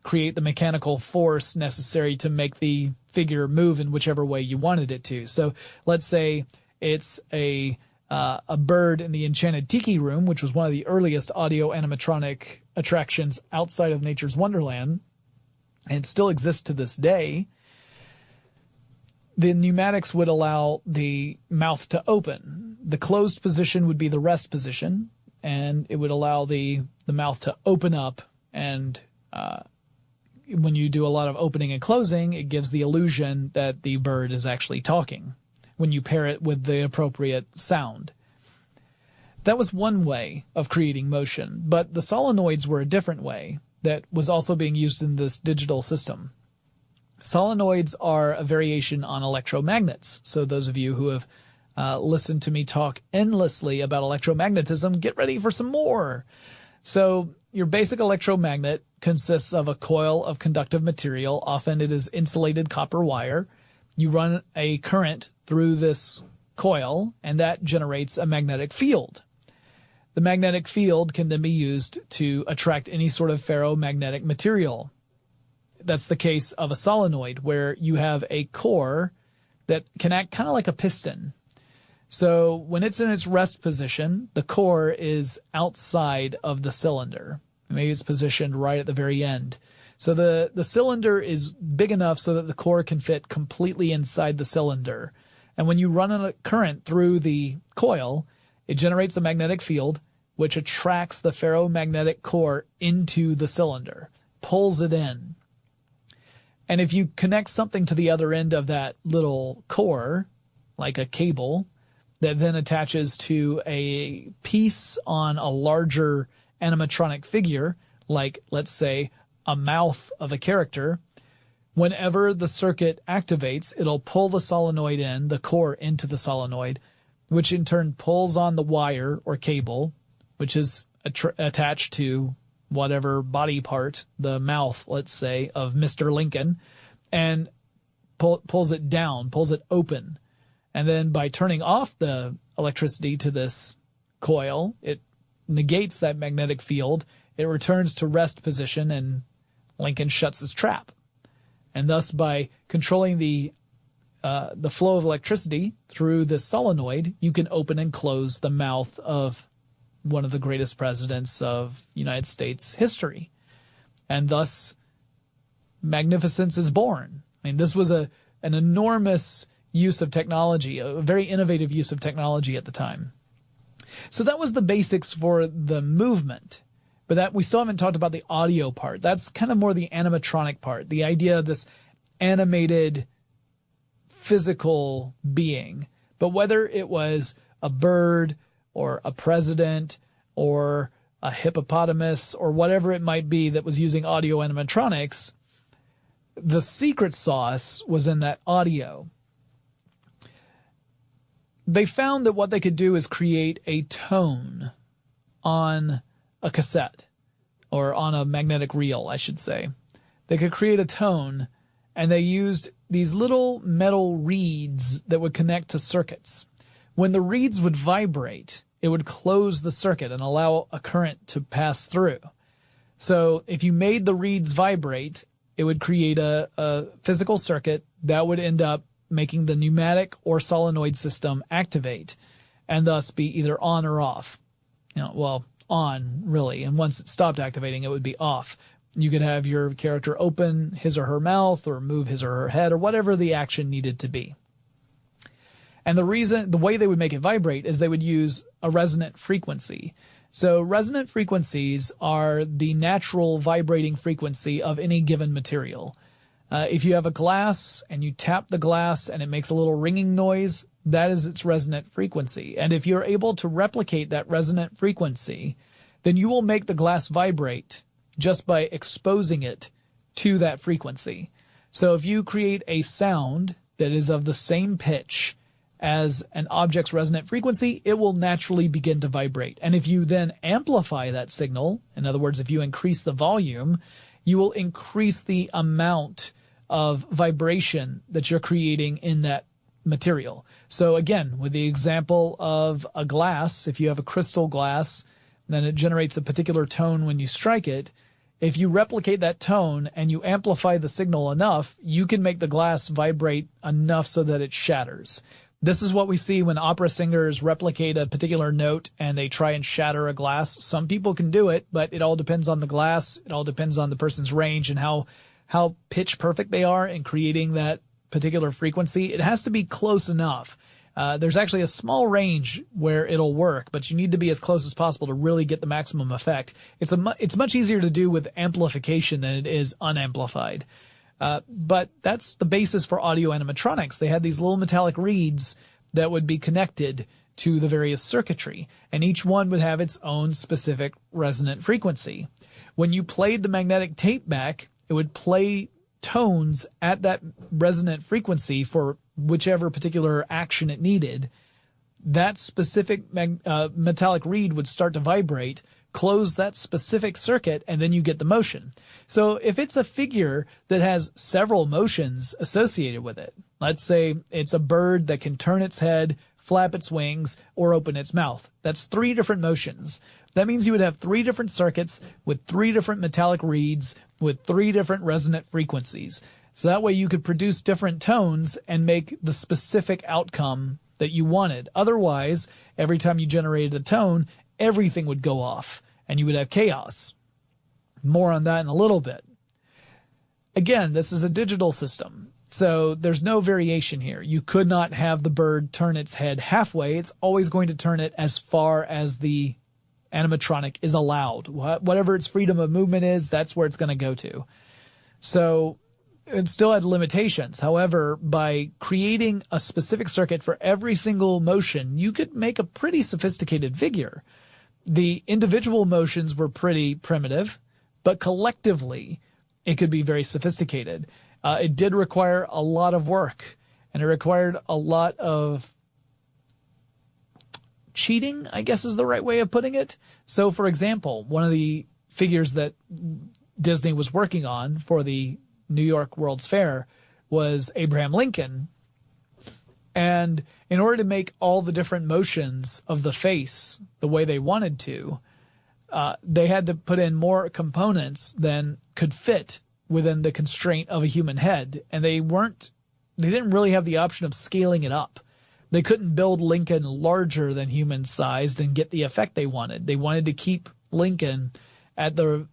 create the mechanical force necessary to make the figure move in whichever way you wanted it to. So let's say it's a bird in the Enchanted Tiki Room, which was one of the earliest audio animatronic attractions outside of Nature's Wonderland, and it still exists to this day. The pneumatics would allow the mouth to open. The closed position would be the rest position, and it would allow the mouth to open up. And when you do a lot of opening and closing, it gives the illusion that the bird is actually talking when you pair it with the appropriate sound. That was one way of creating motion, but the solenoids were a different way that was also being used in this digital system. Solenoids are a variation on electromagnets. So those of you who have listened to me talk endlessly about electromagnetism, get ready for some more. So your basic electromagnet consists of a coil of conductive material. Often it is insulated copper wire. You run a current through this coil, and that generates a magnetic field. The magnetic field can then be used to attract any sort of ferromagnetic material. That's the case of a solenoid, where you have a core that can act kind of like a piston. So when it's in its rest position, the core is outside of the cylinder. Maybe it's positioned right at the very end. So the cylinder is big enough so that the core can fit completely inside the cylinder. And when you run a current through the coil, it generates a magnetic field which attracts the ferromagnetic core into the cylinder, pulls it in. And if you connect something to the other end of that little core, like a cable, that then attaches to a piece on a larger animatronic figure, like, let's say, a mouth of a character, whenever the circuit activates, it'll pull the solenoid in, the core into the solenoid, which in turn pulls on the wire or cable, which is attached to whatever body part, the mouth, let's say, of Mr. Lincoln, and pulls it down, pulls it open. And then by turning off the electricity to this coil, it negates that magnetic field. It returns to rest position, and Lincoln shuts his trap. And thus, by controlling the flow of electricity through this solenoid, you can open and close the mouth of one of the greatest presidents of United States history. And thus, magnificence is born. I mean, this was an enormous use of technology, a very innovative use of technology at the time. So that was the basics for the movement. But that we still haven't talked about the audio part. That's kind of more the animatronic part, the idea of this animated physical being. But whether it was a bird or a president or a hippopotamus or whatever it might be that was using audio animatronics, the secret sauce was in that audio. They found that what they could do is create a tone on a cassette, or on a magnetic reel, I should say. They could create a tone, and they used these little metal reeds that would connect to circuits. When the reeds would vibrate, it would close the circuit and allow a current to pass through. So if you made the reeds vibrate, it would create a physical circuit that would end up making the pneumatic or solenoid system activate, and thus be either on or off. On, really. And once it stopped activating, it would be off. You could have your character open his or her mouth or move his or her head or whatever the action needed to be. And the way they would make it vibrate is they would use a resonant frequency. So resonant frequencies are the natural vibrating frequency of any given material. If you have a glass and you tap the glass and it makes a little ringing noise, that is its resonant frequency. And if you're able to replicate that resonant frequency, then you will make the glass vibrate just by exposing it to that frequency. So if you create a sound that is of the same pitch as an object's resonant frequency, it will naturally begin to vibrate. And if you then amplify that signal, in other words, if you increase the volume, you will increase the amount of vibration that you're creating in that material. So again, with the example of a glass, if you have a crystal glass, then it generates a particular tone when you strike it. If you replicate that tone and you amplify the signal enough, you can make the glass vibrate enough so that it shatters. This is what we see when opera singers replicate a particular note and they try and shatter a glass. Some people can do it, but it all depends on the glass. It all depends on the person's range and how pitch perfect they are in creating that particular frequency. It has to be close enough. There's actually a small range where it'll work, but you need to be as close as possible to really get the maximum effect. It's much easier to do with amplification than it is unamplified. But that's the basis for audio animatronics. They had these little metallic reeds that would be connected to the various circuitry, and each one would have its own specific resonant frequency. When you played the magnetic tape back, it would play tones at that resonant frequency for whichever particular action it needed. That specific metallic reed would start to vibrate, close that specific circuit, and then you get the motion. So if it's a figure that has several motions associated with it, let's say it's a bird that can turn its head, flap its wings, or open its mouth. That's 3 different motions. That means you would have 3 different circuits with 3 different metallic reeds with 3 different resonant frequencies. So that way you could produce different tones and make the specific outcome that you wanted. Otherwise, every time you generated a tone, everything would go off and you would have chaos. More on that in a little bit. Again, this is a digital system, so there's no variation here. You could not have the bird turn its head halfway. It's always going to turn it as far as the animatronic is allowed. Whatever its freedom of movement is, that's where it's going to go to. So it still had limitations. However, by creating a specific circuit for every single motion, you could make a pretty sophisticated figure. The individual motions were pretty primitive, but collectively, it could be very sophisticated. It did require a lot of work, and it required a lot of cheating, I guess is the right way of putting it. So, for example, one of the figures that Disney was working on for the New York World's Fair was Abraham Lincoln. And in order to make all the different motions of the face the way they wanted to, they had to put in more components than could fit within the constraint of a human head. And they didn't really have the option of scaling it up. They couldn't build Lincoln larger than human sized and get the effect they wanted. They wanted to keep Lincoln at the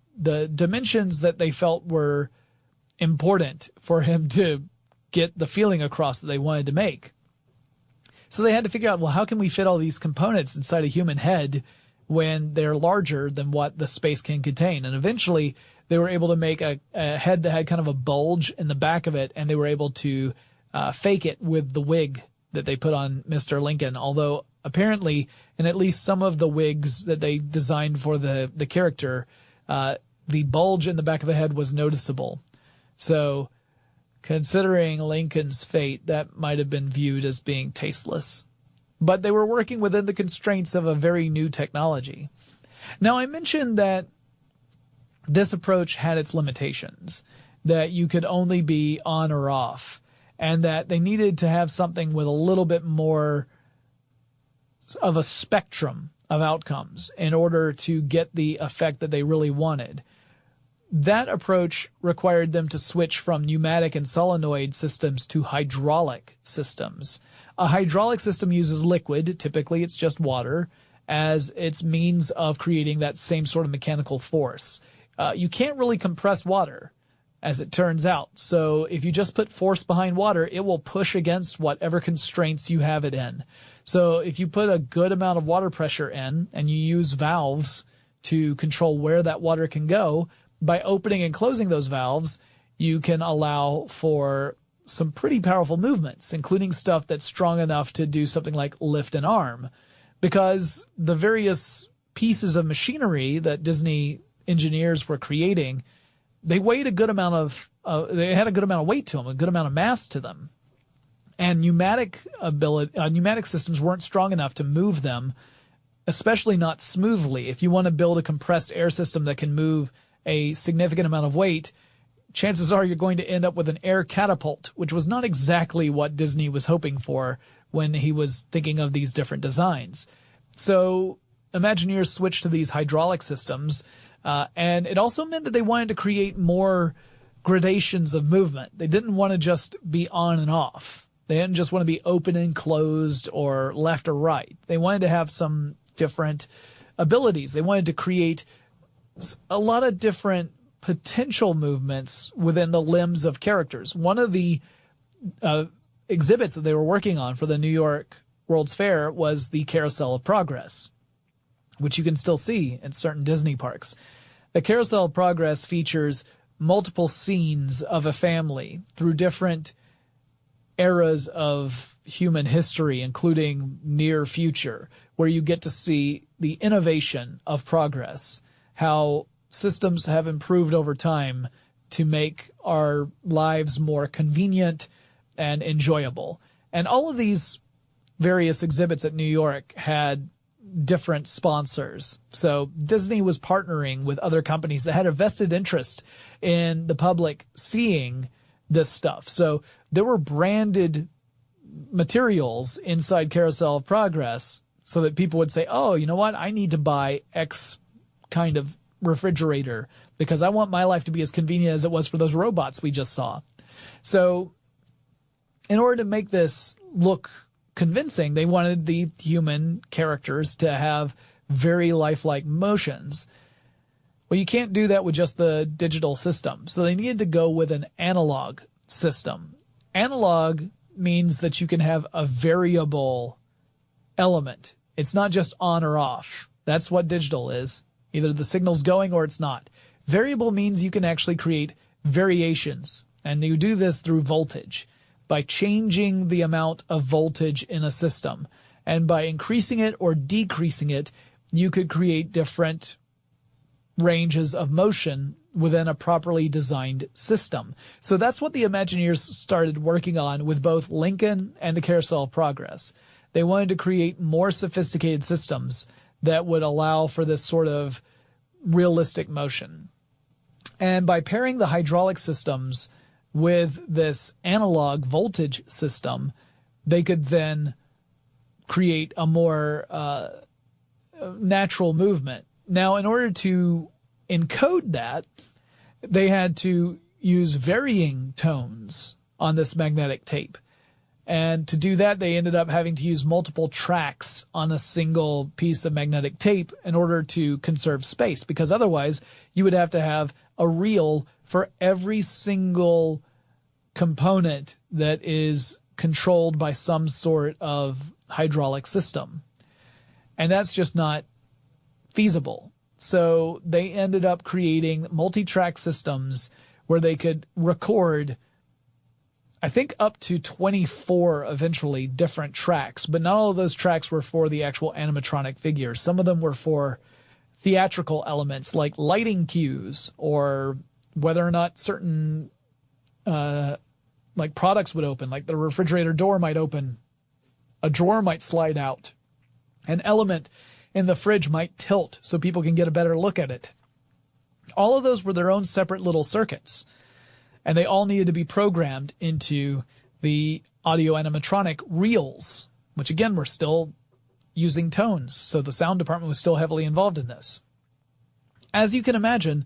dimensions that they felt were important for him to get the feeling across that they wanted to make. So they had to figure out, well, how can we fit all these components inside a human head when they're larger than what the space can contain? And eventually they were able to make a head that had kind of a bulge in the back of it, and they were able to fake it with the wig that they put on Mr. Lincoln. Although apparently in at least some of the wigs that they designed for the character, the bulge in the back of the head was noticeable. So considering Lincoln's fate, that might have been viewed as being tasteless. But they were working within the constraints of a very new technology. Now, I mentioned that this approach had its limitations, that you could only be on or off, and that they needed to have something with a little bit more of a spectrum of outcomes in order to get the effect that they really wanted. That approach required them to switch from pneumatic and solenoid systems to hydraulic systems. A hydraulic system uses liquid, typically it's just water, as its means of creating that same sort of mechanical force. You can't really compress water, as it turns out. So if you just put force behind water, it will push against whatever constraints you have it in. So if you put a good amount of water pressure in and you use valves to control where that water can go, by opening and closing those valves, you can allow for some pretty powerful movements, including stuff that's strong enough to do something like lift an arm. Because the various pieces of machinery that Disney engineers were creating, they weighed a good amount of, they had a good amount of weight to them, a good amount of mass to them. And pneumatic systems weren't strong enough to move them, especially not smoothly. If you want to build a compressed air system that can move a significant amount of weight, chances are you're going to end up with an air catapult, which was not exactly what Disney was hoping for when he was thinking of these different designs. So Imagineers switched to these hydraulic systems, and it also meant that they wanted to create more gradations of movement. They didn't want to just be on and off. They didn't just want to be open and closed or left or right. They wanted to have some different abilities. They wanted to create a lot of different potential movements within the limbs of characters. One of the exhibits that they were working on for the New York World's Fair was the Carousel of Progress, which you can still see in certain Disney parks. The Carousel of Progress features multiple scenes of a family through different eras of human history, including near future, where you get to see the innovation of progress, how systems have improved over time to make our lives more convenient and enjoyable. And all of these various exhibits at New York had different sponsors. So Disney was partnering with other companies that had a vested interest in the public seeing this stuff. So there were branded materials inside Carousel of Progress so that people would say, oh, you know what? I need to buy X kind of refrigerator because I want my life to be as convenient as it was for those robots we just saw. So in order to make this look convincing, they wanted the human characters to have very lifelike motions. Well, you can't do that with just the digital system. So they needed to go with an analog system. Analog means that you can have a variable element. It's not just on or off. That's what digital is. Either the signal's going or it's not. Variable means you can actually create variations, and you do this through voltage, by changing the amount of voltage in a system. And by increasing it or decreasing it, you could create different ranges of motion within a properly designed system. So that's what the Imagineers started working on with both Lincoln and the Carousel of Progress. They wanted to create more sophisticated systems that would allow for this sort of realistic motion. And by pairing the hydraulic systems with this analog voltage system, they could then create a more natural movement. Now, in order to encode that, they had to use varying tones on this magnetic tape. And to do that, they ended up having to use multiple tracks on a single piece of magnetic tape in order to conserve space, because otherwise you would have to have a reel for every single component that is controlled by some sort of hydraulic system. And that's just not feasible. So they ended up creating multi-track systems where they could record, I think, up to 24 eventually different tracks, but not all of those tracks were for the actual animatronic figures. Some of them were for theatrical elements like lighting cues, or whether or not certain like products would open, like the refrigerator door might open, a drawer might slide out, an element in the fridge might tilt so people can get a better look at it. All of those were their own separate little circuits, and they all needed to be programmed into the audio animatronic reels, which again were still using tones, so the sound department was still heavily involved in this. As you can imagine,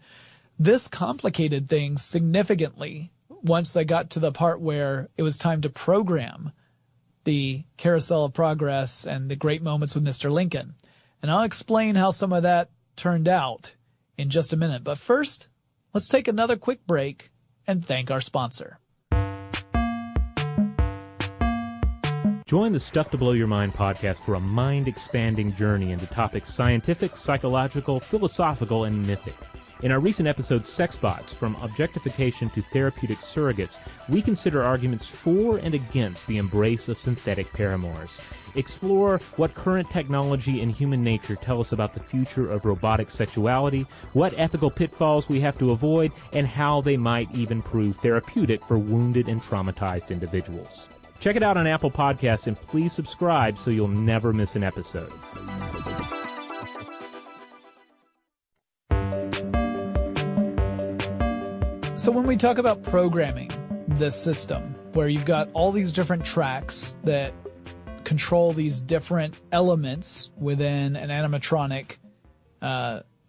this complicated things significantly once they got to the part where it was time to program the Carousel of Progress and the Great Moments with Mr. Lincoln. And I'll explain how some of that turned out in just a minute. But first, let's take another quick break and thank our sponsor. Join the Stuff to Blow Your Mind podcast for a mind-expanding journey into topics scientific, psychological, philosophical, and mythic. In our recent episode, Sex Bots, From Objectification to Therapeutic Surrogates, we consider arguments for and against the embrace of synthetic paramours. Explore what current technology and human nature tell us about the future of robotic sexuality, what ethical pitfalls we have to avoid, and how they might even prove therapeutic for wounded and traumatized individuals. Check it out on Apple Podcasts, and please subscribe so you'll never miss an episode. So when we talk about programming this system, where you've got all these different tracks that control these different elements within an animatronic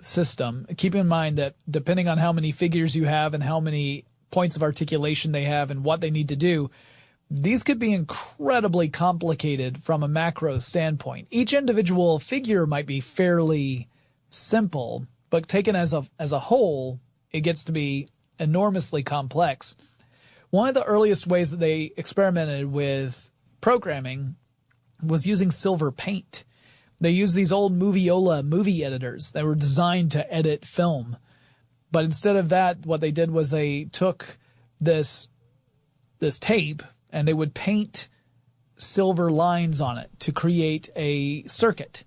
system, keep in mind that depending on how many figures you have and how many points of articulation they have and what they need to do, these could be incredibly complicated from a macro standpoint. Each individual figure might be fairly simple, but taken as a whole, it gets to be enormously complex. One of the earliest ways that they experimented with programming was using silver paint. They used these old Moviola movie editors that were designed to edit film. But instead of that, what they did was they took this tape and they would paint silver lines on it to create a circuit.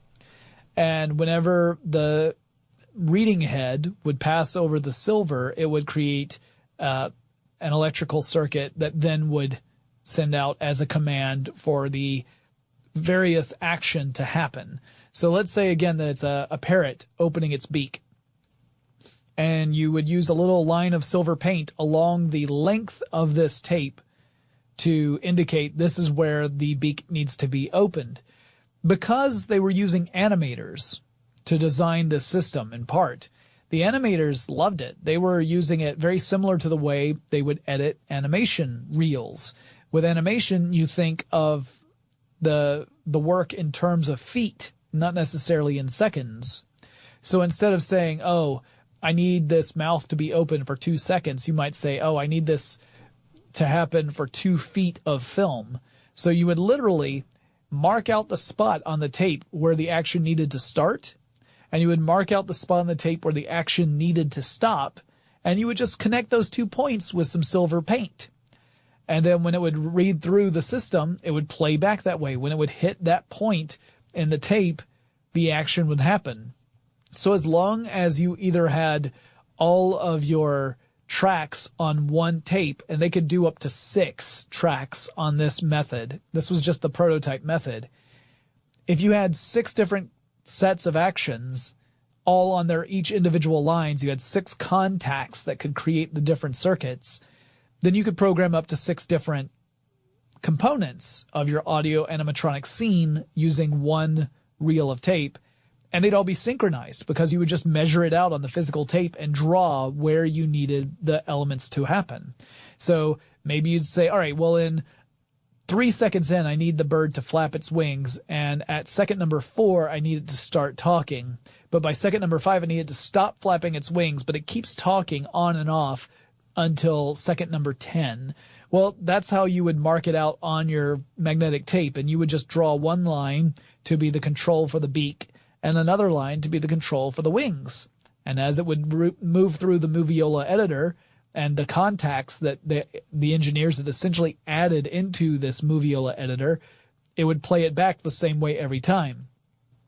And whenever the reading head would pass over the silver, it would create an electrical circuit that then would send out as a command for the various action to happen. So let's say again that it's a parrot opening its beak. And you would use a little line of silver paint along the length of this tape to indicate this is where the beak needs to be opened. Because they were using animators to design this system in part, the animators loved it. They were using it very similar to the way they would edit animation reels. With animation, you think of the work in terms of feet, not necessarily in seconds. So instead of saying, oh, I need this mouth to be open for 2 seconds, you might say, oh, I need this to happen for 2 feet of film. So you would literally mark out the spot on the tape where the action needed to start, and you would mark out the spot on the tape where the action needed to stop, and you would just connect those 2 points with some silver paint. And then when it would read through the system, it would play back that way. When it would hit that point in the tape, the action would happen. So as long as you either had all of your tracks on one tape, and they could do up to 6 tracks on this method. This was just the prototype method. If you had 6 different sets of actions, all on their each individual lines, you had 6 contacts that could create the different circuits, then you could program up to 6 different components of your audio animatronic scene using one reel of tape. And they'd all be synchronized because you would just measure it out on the physical tape and draw where you needed the elements to happen. So maybe you'd say, all right, well, in 3 seconds in, I need the bird to flap its wings. And at second number 4, I need it to start talking. But by second number 5, I need it to stop flapping its wings, but it keeps talking on and off until second number 10. Well, that's how you would mark it out on your magnetic tape. And you would just draw one line to be the control for the beak, and another line to be the control for the wings. And as it would move through the Moviola editor and the contacts that the engineers had essentially added into this Moviola editor, it would play it back the same way every time.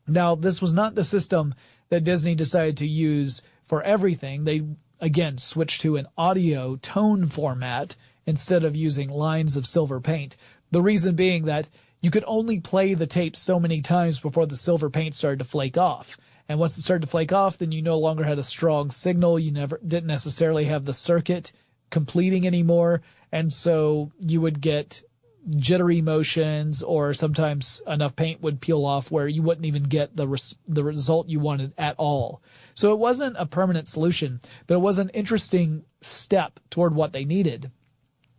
Now, this was not the system that Disney decided to use for everything. They, again, switched to an audio tone format instead of using lines of silver paint. The reason being that you could only play the tape so many times before the silver paint started to flake off. And once it started to flake off, then you no longer had a strong signal. You didn't necessarily have the circuit completing anymore. And so you would get jittery motions, or sometimes enough paint would peel off where you wouldn't even get the result you wanted at all. So it wasn't a permanent solution, but it was an interesting step toward what they needed.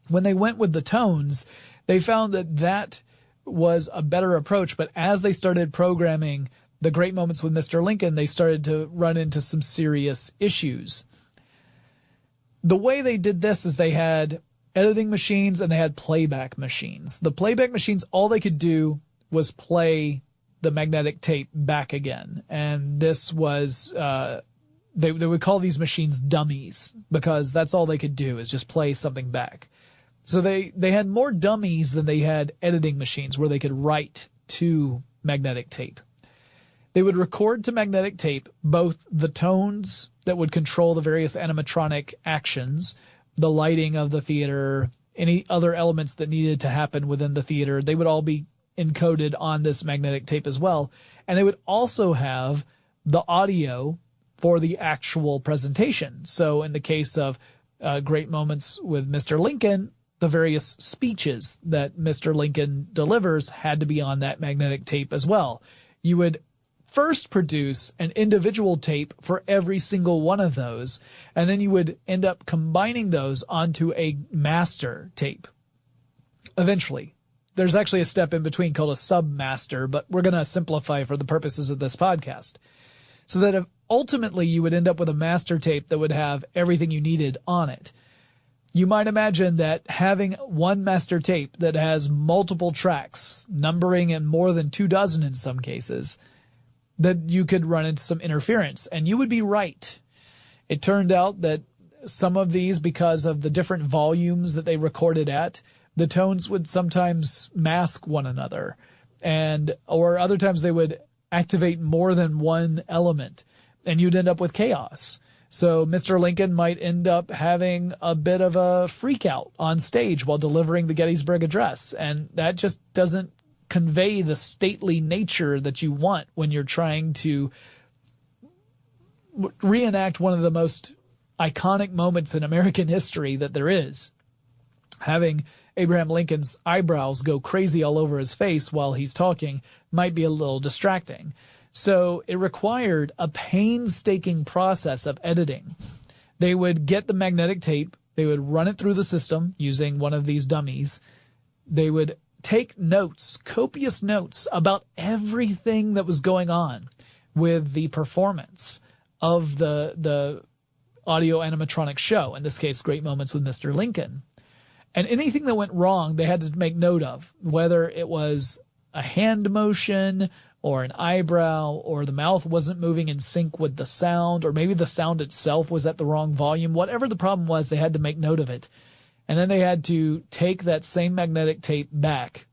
When they went with the tones, they found that was a better approach, but as they started programming the Great Moments with Mr. Lincoln, they started to run into some serious issues. The way they did this is they had editing machines and they had playback machines. The playback machines, all they could do was play the magnetic tape back again. And this was, they would call these machines dummies, because that's all they could do is just play something back. So they had more dummies than they had editing machines where they could write to magnetic tape. They would record to magnetic tape both the tones that would control the various animatronic actions, the lighting of the theater, any other elements that needed to happen within the theater. They would all be encoded on this magnetic tape as well. And they would also have the audio for the actual presentation. So in the case of Great Moments with Mr. Lincoln, the various speeches that Mr. Lincoln delivers had to be on that magnetic tape as well. You would first produce an individual tape for every single one of those, and then you would end up combining those onto a master tape. Eventually. There's actually a step in between called a submaster, but we're going to simplify for the purposes of this podcast. So that ultimately you would end up with a master tape that would have everything you needed on it. You might imagine that having one master tape that has multiple tracks, numbering in more than 24 in some cases, that you could run into some interference. And you would be right. It turned out that some of these, because of the different volumes that they recorded at, the tones would sometimes mask one another, or other times they would activate more than one element, and you'd end up with chaos. So Mr. Lincoln might end up having a bit of a freak out on stage while delivering the Gettysburg Address, and that just doesn't convey the stately nature that you want when you're trying to reenact one of the most iconic moments in American history that there is. Having Abraham Lincoln's eyebrows go crazy all over his face while he's talking might be a little distracting. So it required a painstaking process of editing. They would get the magnetic tape, they would run it through the system using one of these dummies. They would take notes, copious notes about everything that was going on with the performance of the audio animatronic show, in this case, Great Moments with Mr. Lincoln. And anything that went wrong, they had to make note of, whether it was a hand motion or an eyebrow or the mouth wasn't moving in sync with the sound, or maybe the sound itself was at the wrong volume. Whatever the problem was, they had to make note of it. And then they had to take that same magnetic tape back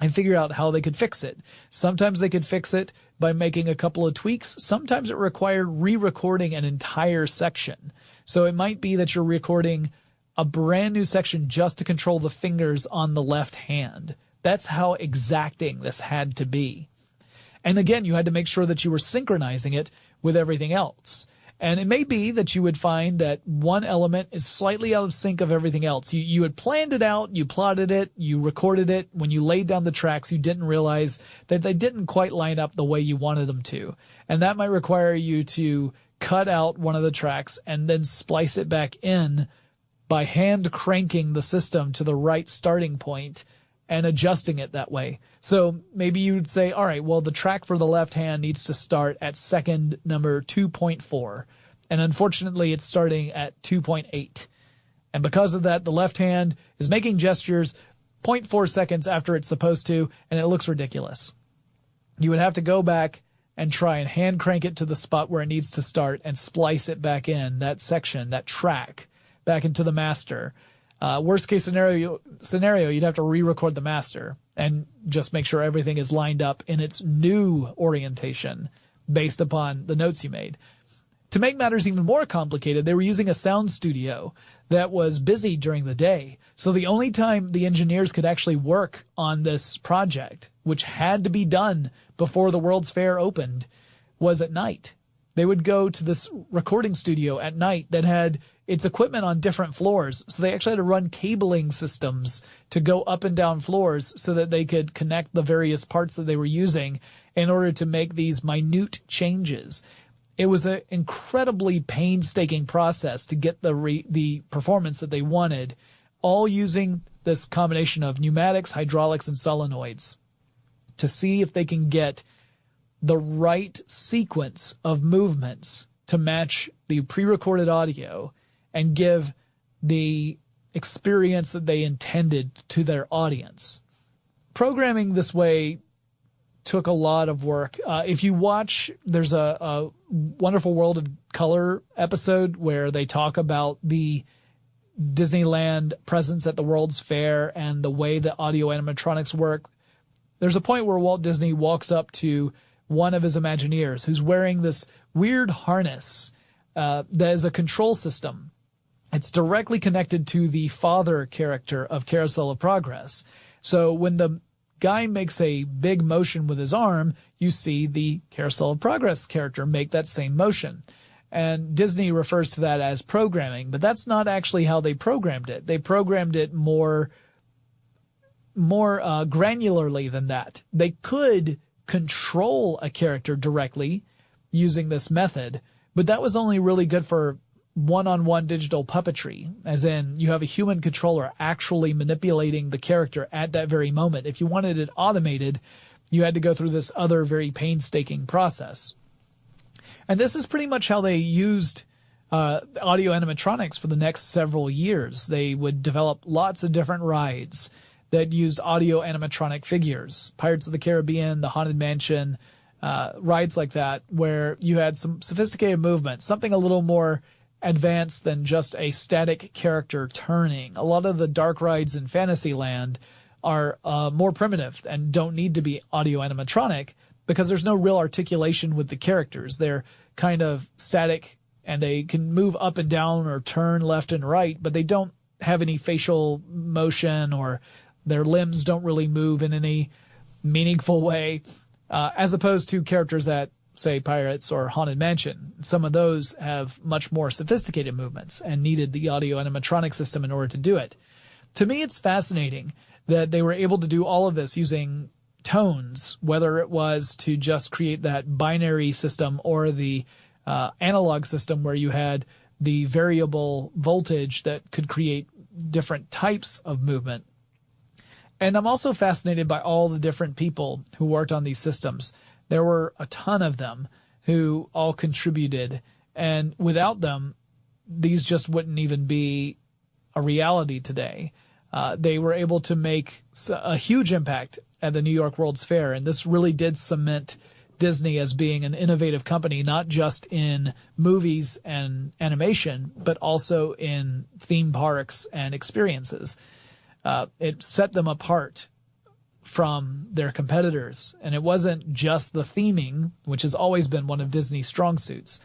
and figure out how they could fix it. Sometimes they could fix it by making a couple of tweaks. Sometimes it required re-recording an entire section. So it might be that you're recording a brand new section just to control the fingers on the left hand. That's how exacting this had to be. And again, you had to make sure that you were synchronizing it with everything else. And it may be that you would find that one element is slightly out of sync of everything else. You had planned it out, you plotted it, you recorded it. When you laid down the tracks, you didn't realize that they didn't quite line up the way you wanted them to. And that might require you to cut out one of the tracks and then splice it back in by hand cranking the system to the right starting point and adjusting it that way. So maybe you would say, all right, well, the track for the left hand needs to start at second number 2.4. And unfortunately, it's starting at 2.8. And because of that, the left hand is making gestures 0.4 seconds after it's supposed to, and it looks ridiculous. You would have to go back and try and hand crank it to the spot where it needs to start and splice it back in, that section, that track, back into the master. Worst case scenario, you'd have to re-record the master and just make sure everything is lined up in its new orientation based upon the notes you made. To make matters even more complicated, they were using a sound studio that was busy during the day. So the only time the engineers could actually work on this project, which had to be done before the World's Fair opened, was at night. They would go to this recording studio at night that had its equipment on different floors. So they actually had to run cabling systems to go up and down floors so that they could connect the various parts that they were using in order to make these minute changes. It was an incredibly painstaking process to get the performance that they wanted, all using this combination of pneumatics, hydraulics, and solenoids to see if they can get the right sequence of movements to match the pre-recorded audio and give the experience that they intended to their audience. Programming this way took a lot of work. If you watch, there's a Wonderful World of Color episode where they talk about the Disneyland presence at the World's Fair and the way the audio animatronics work. There's a point where Walt Disney walks up to one of his Imagineers who's wearing this weird harness that is a control system. It's directly connected to the father character of Carousel of Progress. So when the guy makes a big motion with his arm, you see the Carousel of Progress character make that same motion. And Disney refers to that as programming, but that's not actually how they programmed it. They programmed it more granularly than that. They could control a character directly using this method, but that was only really good for one-on-one digital puppetry, as in you have a human controller actually manipulating the character at that very moment. If you wanted it automated, you had to go through this other very painstaking process. And this is pretty much how they used audio animatronics for the next several years. They would develop lots of different rides that used audio animatronic figures. Pirates of the Caribbean, the Haunted Mansion, rides like that, where you had some sophisticated movement, something a little more advanced than just a static character turning. A lot of the dark rides in Fantasyland are more primitive and don't need to be audio animatronic because there's no real articulation with the characters. They're kind of static and they can move up and down or turn left and right, but they don't have any facial motion or their limbs don't really move in any meaningful way, as opposed to characters at, say, Pirates or Haunted Mansion. Some of those have much more sophisticated movements and needed the audio animatronic system in order to do it. To me, it's fascinating that they were able to do all of this using tones, whether it was to just create that binary system or the analog system where you had the variable voltage that could create different types of movement. And I'm also fascinated by all the different people who worked on these systems. There were a ton of them who all contributed, and without them, these just wouldn't even be a reality today. They were able to make a huge impact at the New York World's Fair, and this really did cement Disney as being an innovative company, not just in movies and animation, but also in theme parks and experiences. It set them apart from their competitors. And it wasn't just the theming, which has always been one of Disney's strong suits,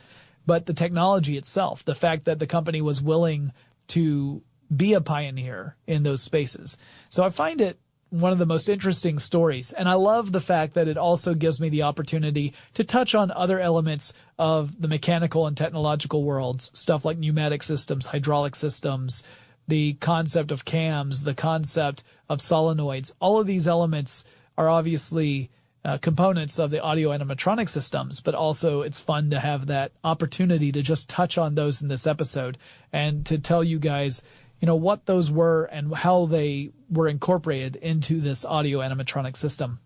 but the technology itself, the fact that the company was willing to be a pioneer in those spaces. So I find it one of the most interesting stories. And I love the fact that it also gives me the opportunity to touch on other elements of the mechanical and technological worlds, stuff like pneumatic systems, hydraulic systems, the concept of cams, the concept of solenoids. All of these elements are obviously components of the audio animatronic systems, but also it's fun to have that opportunity to just touch on those in this episode and to tell you guys, you know, what those were and how they were incorporated into this audio animatronic system.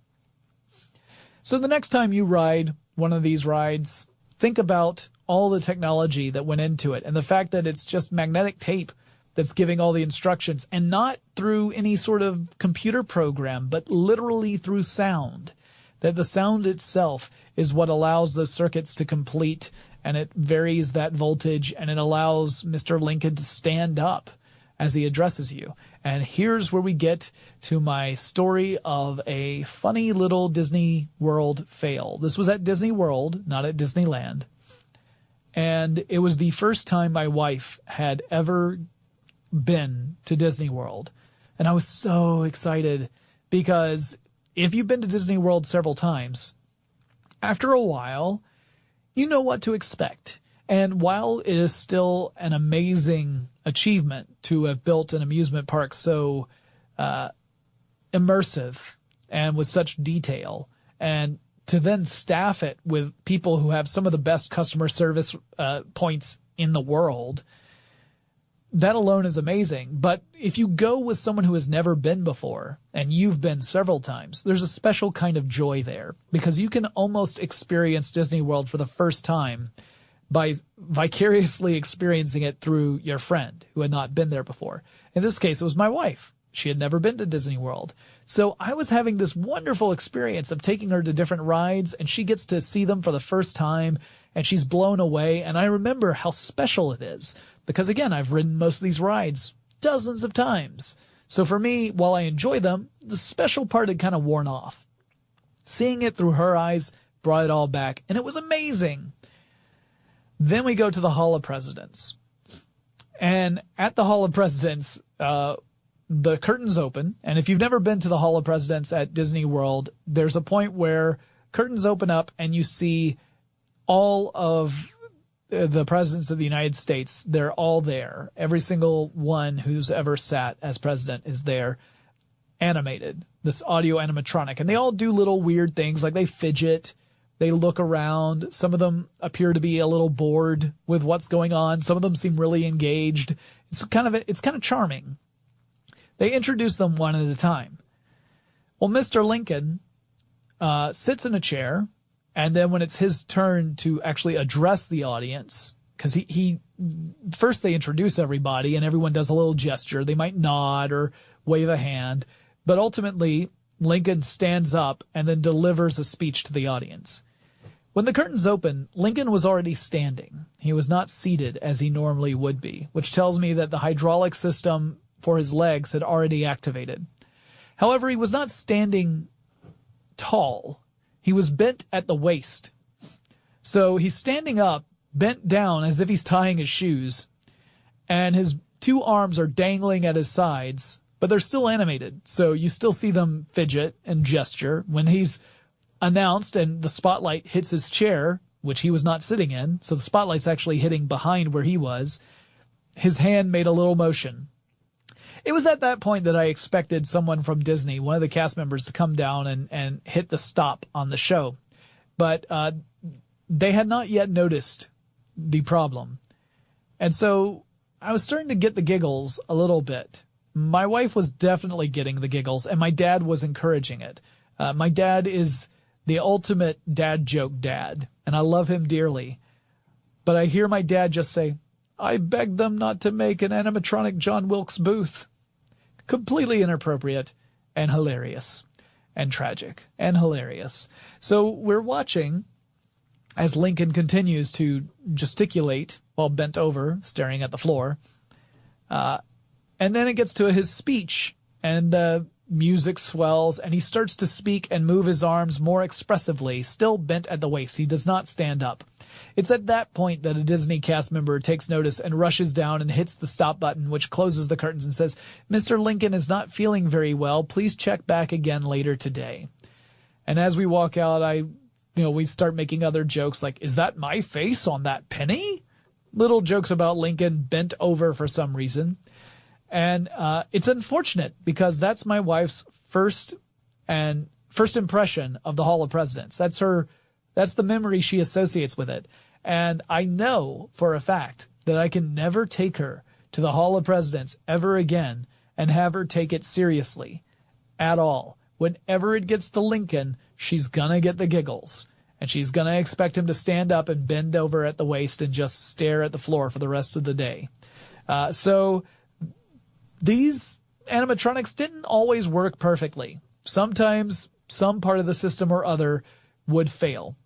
So the next time you ride one of these rides, think about all the technology that went into it and the fact that it's just magnetic tape that's giving all the instructions, and not through any sort of computer program, but literally through sound. That the sound itself is what allows those circuits to complete, and it varies that voltage, and it allows Mr. Lincoln to stand up as he addresses you. And here's where we get to my story of a funny little Disney World fail. This was at Disney World, not at Disneyland. And it was the first time my wife had ever been to Disney World. And I was so excited because if you've been to Disney World several times, after a while, you know what to expect. And while it is still an amazing achievement to have built an amusement park so immersive and with such detail, and to then staff it with people who have some of the best customer service points in the world, that alone is amazing. But if you go with someone who has never been before, and you've been several times, there's a special kind of joy there, because you can almost experience Disney World for the first time by vicariously experiencing it through your friend who had not been there before. In this case, it was my wife. She had never been to Disney World. So I was having this wonderful experience of taking her to different rides, and she gets to see them for the first time, and she's blown away. And I remember how special it is. Because again, I've ridden most of these rides dozens of times. So for me, while I enjoy them, the special part had kind of worn off. Seeing it through her eyes brought it all back, and it was amazing. Then we go to the Hall of Presidents. And at the Hall of Presidents, the curtains open. And if you've never been to the Hall of Presidents at Disney World, there's a point where curtains open up and you see all of the presidents of the United States, they're all there. Every single one who's ever sat as president is there, animated, this audio animatronic. And they all do little weird things, like they fidget, they look around. Some of them appear to be a little bored with what's going on. Some of them seem really engaged. It's kind of charming. They introduce them one at a time. Well, Mr. Lincoln sits in a chair, and then when it's his turn to actually address the audience, because he first they introduce everybody and everyone does a little gesture. They might nod or wave a hand, but ultimately Lincoln stands up and then delivers a speech to the audience. When the curtains open, Lincoln was already standing. He was not seated as he normally would be, which tells me that the hydraulic system for his legs had already activated. However, he was not standing tall. He was bent at the waist. So he's standing up, bent down as if he's tying his shoes, and his two arms are dangling at his sides, but they're still animated. So you still see them fidget and gesture. When he's announced and the spotlight hits his chair, which he was not sitting in, so the spotlight's actually hitting behind where he was, his hand made a little motion. It was at that point that I expected someone from Disney, one of the cast members, to come down and hit the stop on the show. But they had not yet noticed the problem. And so I was starting to get the giggles a little bit. My wife was definitely getting the giggles, and my dad was encouraging it. My dad is the ultimate dad joke dad, and I love him dearly. But I hear my dad just say, "I begged them not to make an animatronic John Wilkes Booth." Completely inappropriate and hilarious and tragic and hilarious. So we're watching as Lincoln continues to gesticulate while bent over, staring at the floor. And then it gets to his speech, and the music swells, and he starts to speak and move his arms more expressively, still bent at the waist. He does not stand up. It's at that point that a Disney cast member takes notice and rushes down and hits the stop button, which closes the curtains and says, "Mr. Lincoln is not feeling very well. Please check back again later today." And as we walk out, we start making other jokes like, "Is that my face on that penny?" Little jokes about Lincoln bent over for some reason. And it's unfortunate because that's my wife's first impression of the Hall of Presidents. That's the memory she associates with it. And I know for a fact that I can never take her to the Hall of Presidents ever again and have her take it seriously at all. Whenever it gets to Lincoln, she's gonna get the giggles. And she's gonna expect him to stand up and bend over at the waist and just stare at the floor for the rest of the day. So these animatronics didn't always work perfectly. Sometimes some part of the system or other would fail.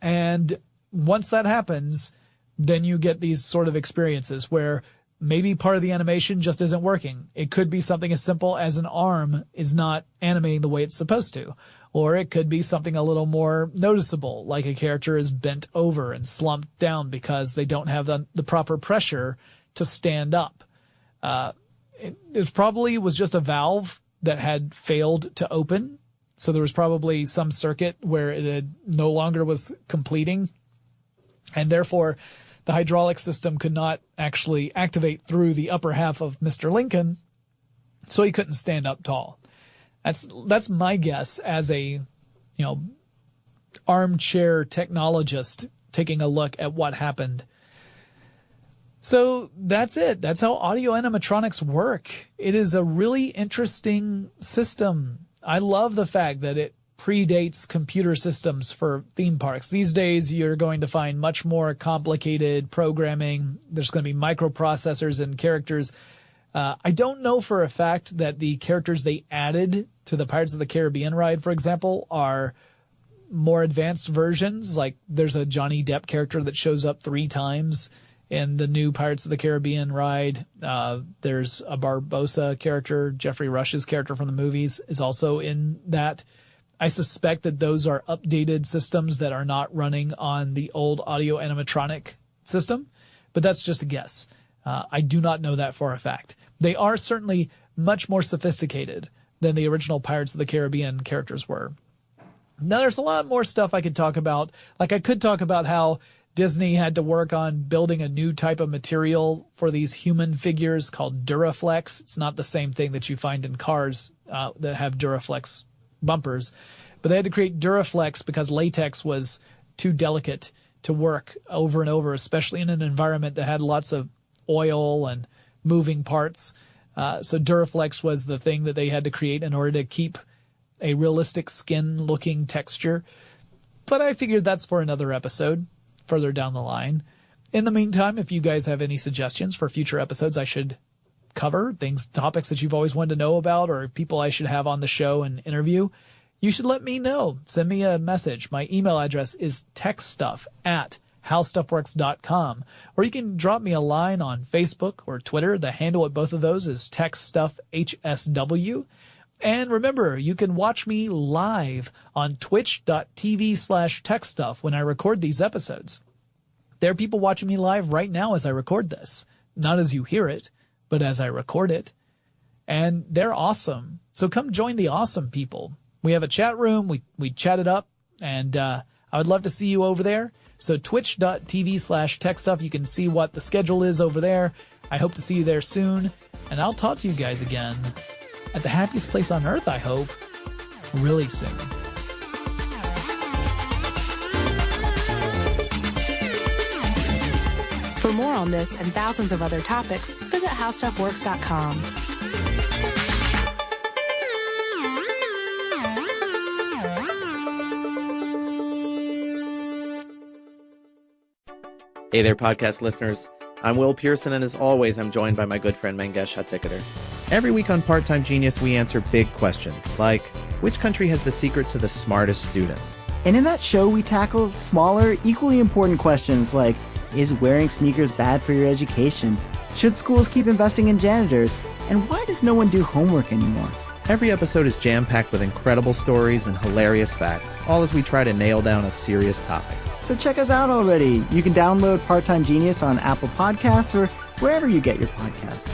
And once that happens, then you get these sort of experiences where maybe part of the animation just isn't working. It could be something as simple as an arm is not animating the way it's supposed to. Or it could be something a little more noticeable, like a character is bent over and slumped down because they don't have the proper pressure to stand up. It probably was just a valve that had failed to open. So there was probably some circuit where it no longer was completing. And therefore, the hydraulic system could not actually activate through the upper half of Mr. Lincoln. So he couldn't stand up tall. That's my guess as a, armchair technologist taking a look at what happened. So that's it. That's how audio animatronics work. It is a really interesting system. I love the fact that it predates computer systems for theme parks. These days, you're going to find much more complicated programming. There's going to be microprocessors and characters. I don't know for a fact that the characters they added to the Pirates of the Caribbean ride, for example, are more advanced versions. Like there's a Johnny Depp character that shows up 3 times in the new Pirates of the Caribbean ride. There's a Barbossa character. Jeffrey Rush's character from the movies is also in that. I suspect that those are updated systems that are not running on the old audio animatronic system, but that's just a guess. I do not know that for a fact. They are certainly much more sophisticated than the original Pirates of the Caribbean characters were. Now, there's a lot more stuff I could talk about. Like I could talk about how Disney had to work on building a new type of material for these human figures called Duraflex. It's not the same thing that you find in cars that have Duraflex bumpers, but they had to create Duraflex because latex was too delicate to work over and over, especially in an environment that had lots of oil and moving parts. So Duraflex was the thing that they had to create in order to keep a realistic skin-looking texture. But I figured that's for another episode further down the line. In the meantime, if you guys have any suggestions for future episodes I should cover, topics that you've always wanted to know about, or people I should have on the show and interview, you should let me know. Send me a message. My email address is techstuff@howstuffworks.com, or you can drop me a line on Facebook or Twitter. The handle at both of those is TechStuffHSW. And remember, you can watch me live on twitch.tv/techstuff when I record these episodes. There are people watching me live right now as I record this. Not as you hear it, but as I record it. And they're awesome. So come join the awesome people. We have a chat room. We chat it up. And I would love to see you over there. So twitch.tv/techstuff. You can see what the schedule is over there. I hope to see you there soon. And I'll talk to you guys again at the happiest place on earth, I hope, really soon. For more on this and thousands of other topics, visit howstuffworks.com. Hey there, podcast listeners. I'm Will Pearson, and as always, I'm joined by my good friend Mangesh Hattikudur. Every week on Part-Time Genius, we answer big questions, like, which country has the secret to the smartest students? And in that show, we tackle smaller, equally important questions like, is wearing sneakers bad for your education? Should schools keep investing in janitors? And why does no one do homework anymore? Every episode is jam-packed with incredible stories and hilarious facts, all as we try to nail down a serious topic. So check us out already. You can download Part-Time Genius on Apple Podcasts or wherever you get your podcasts.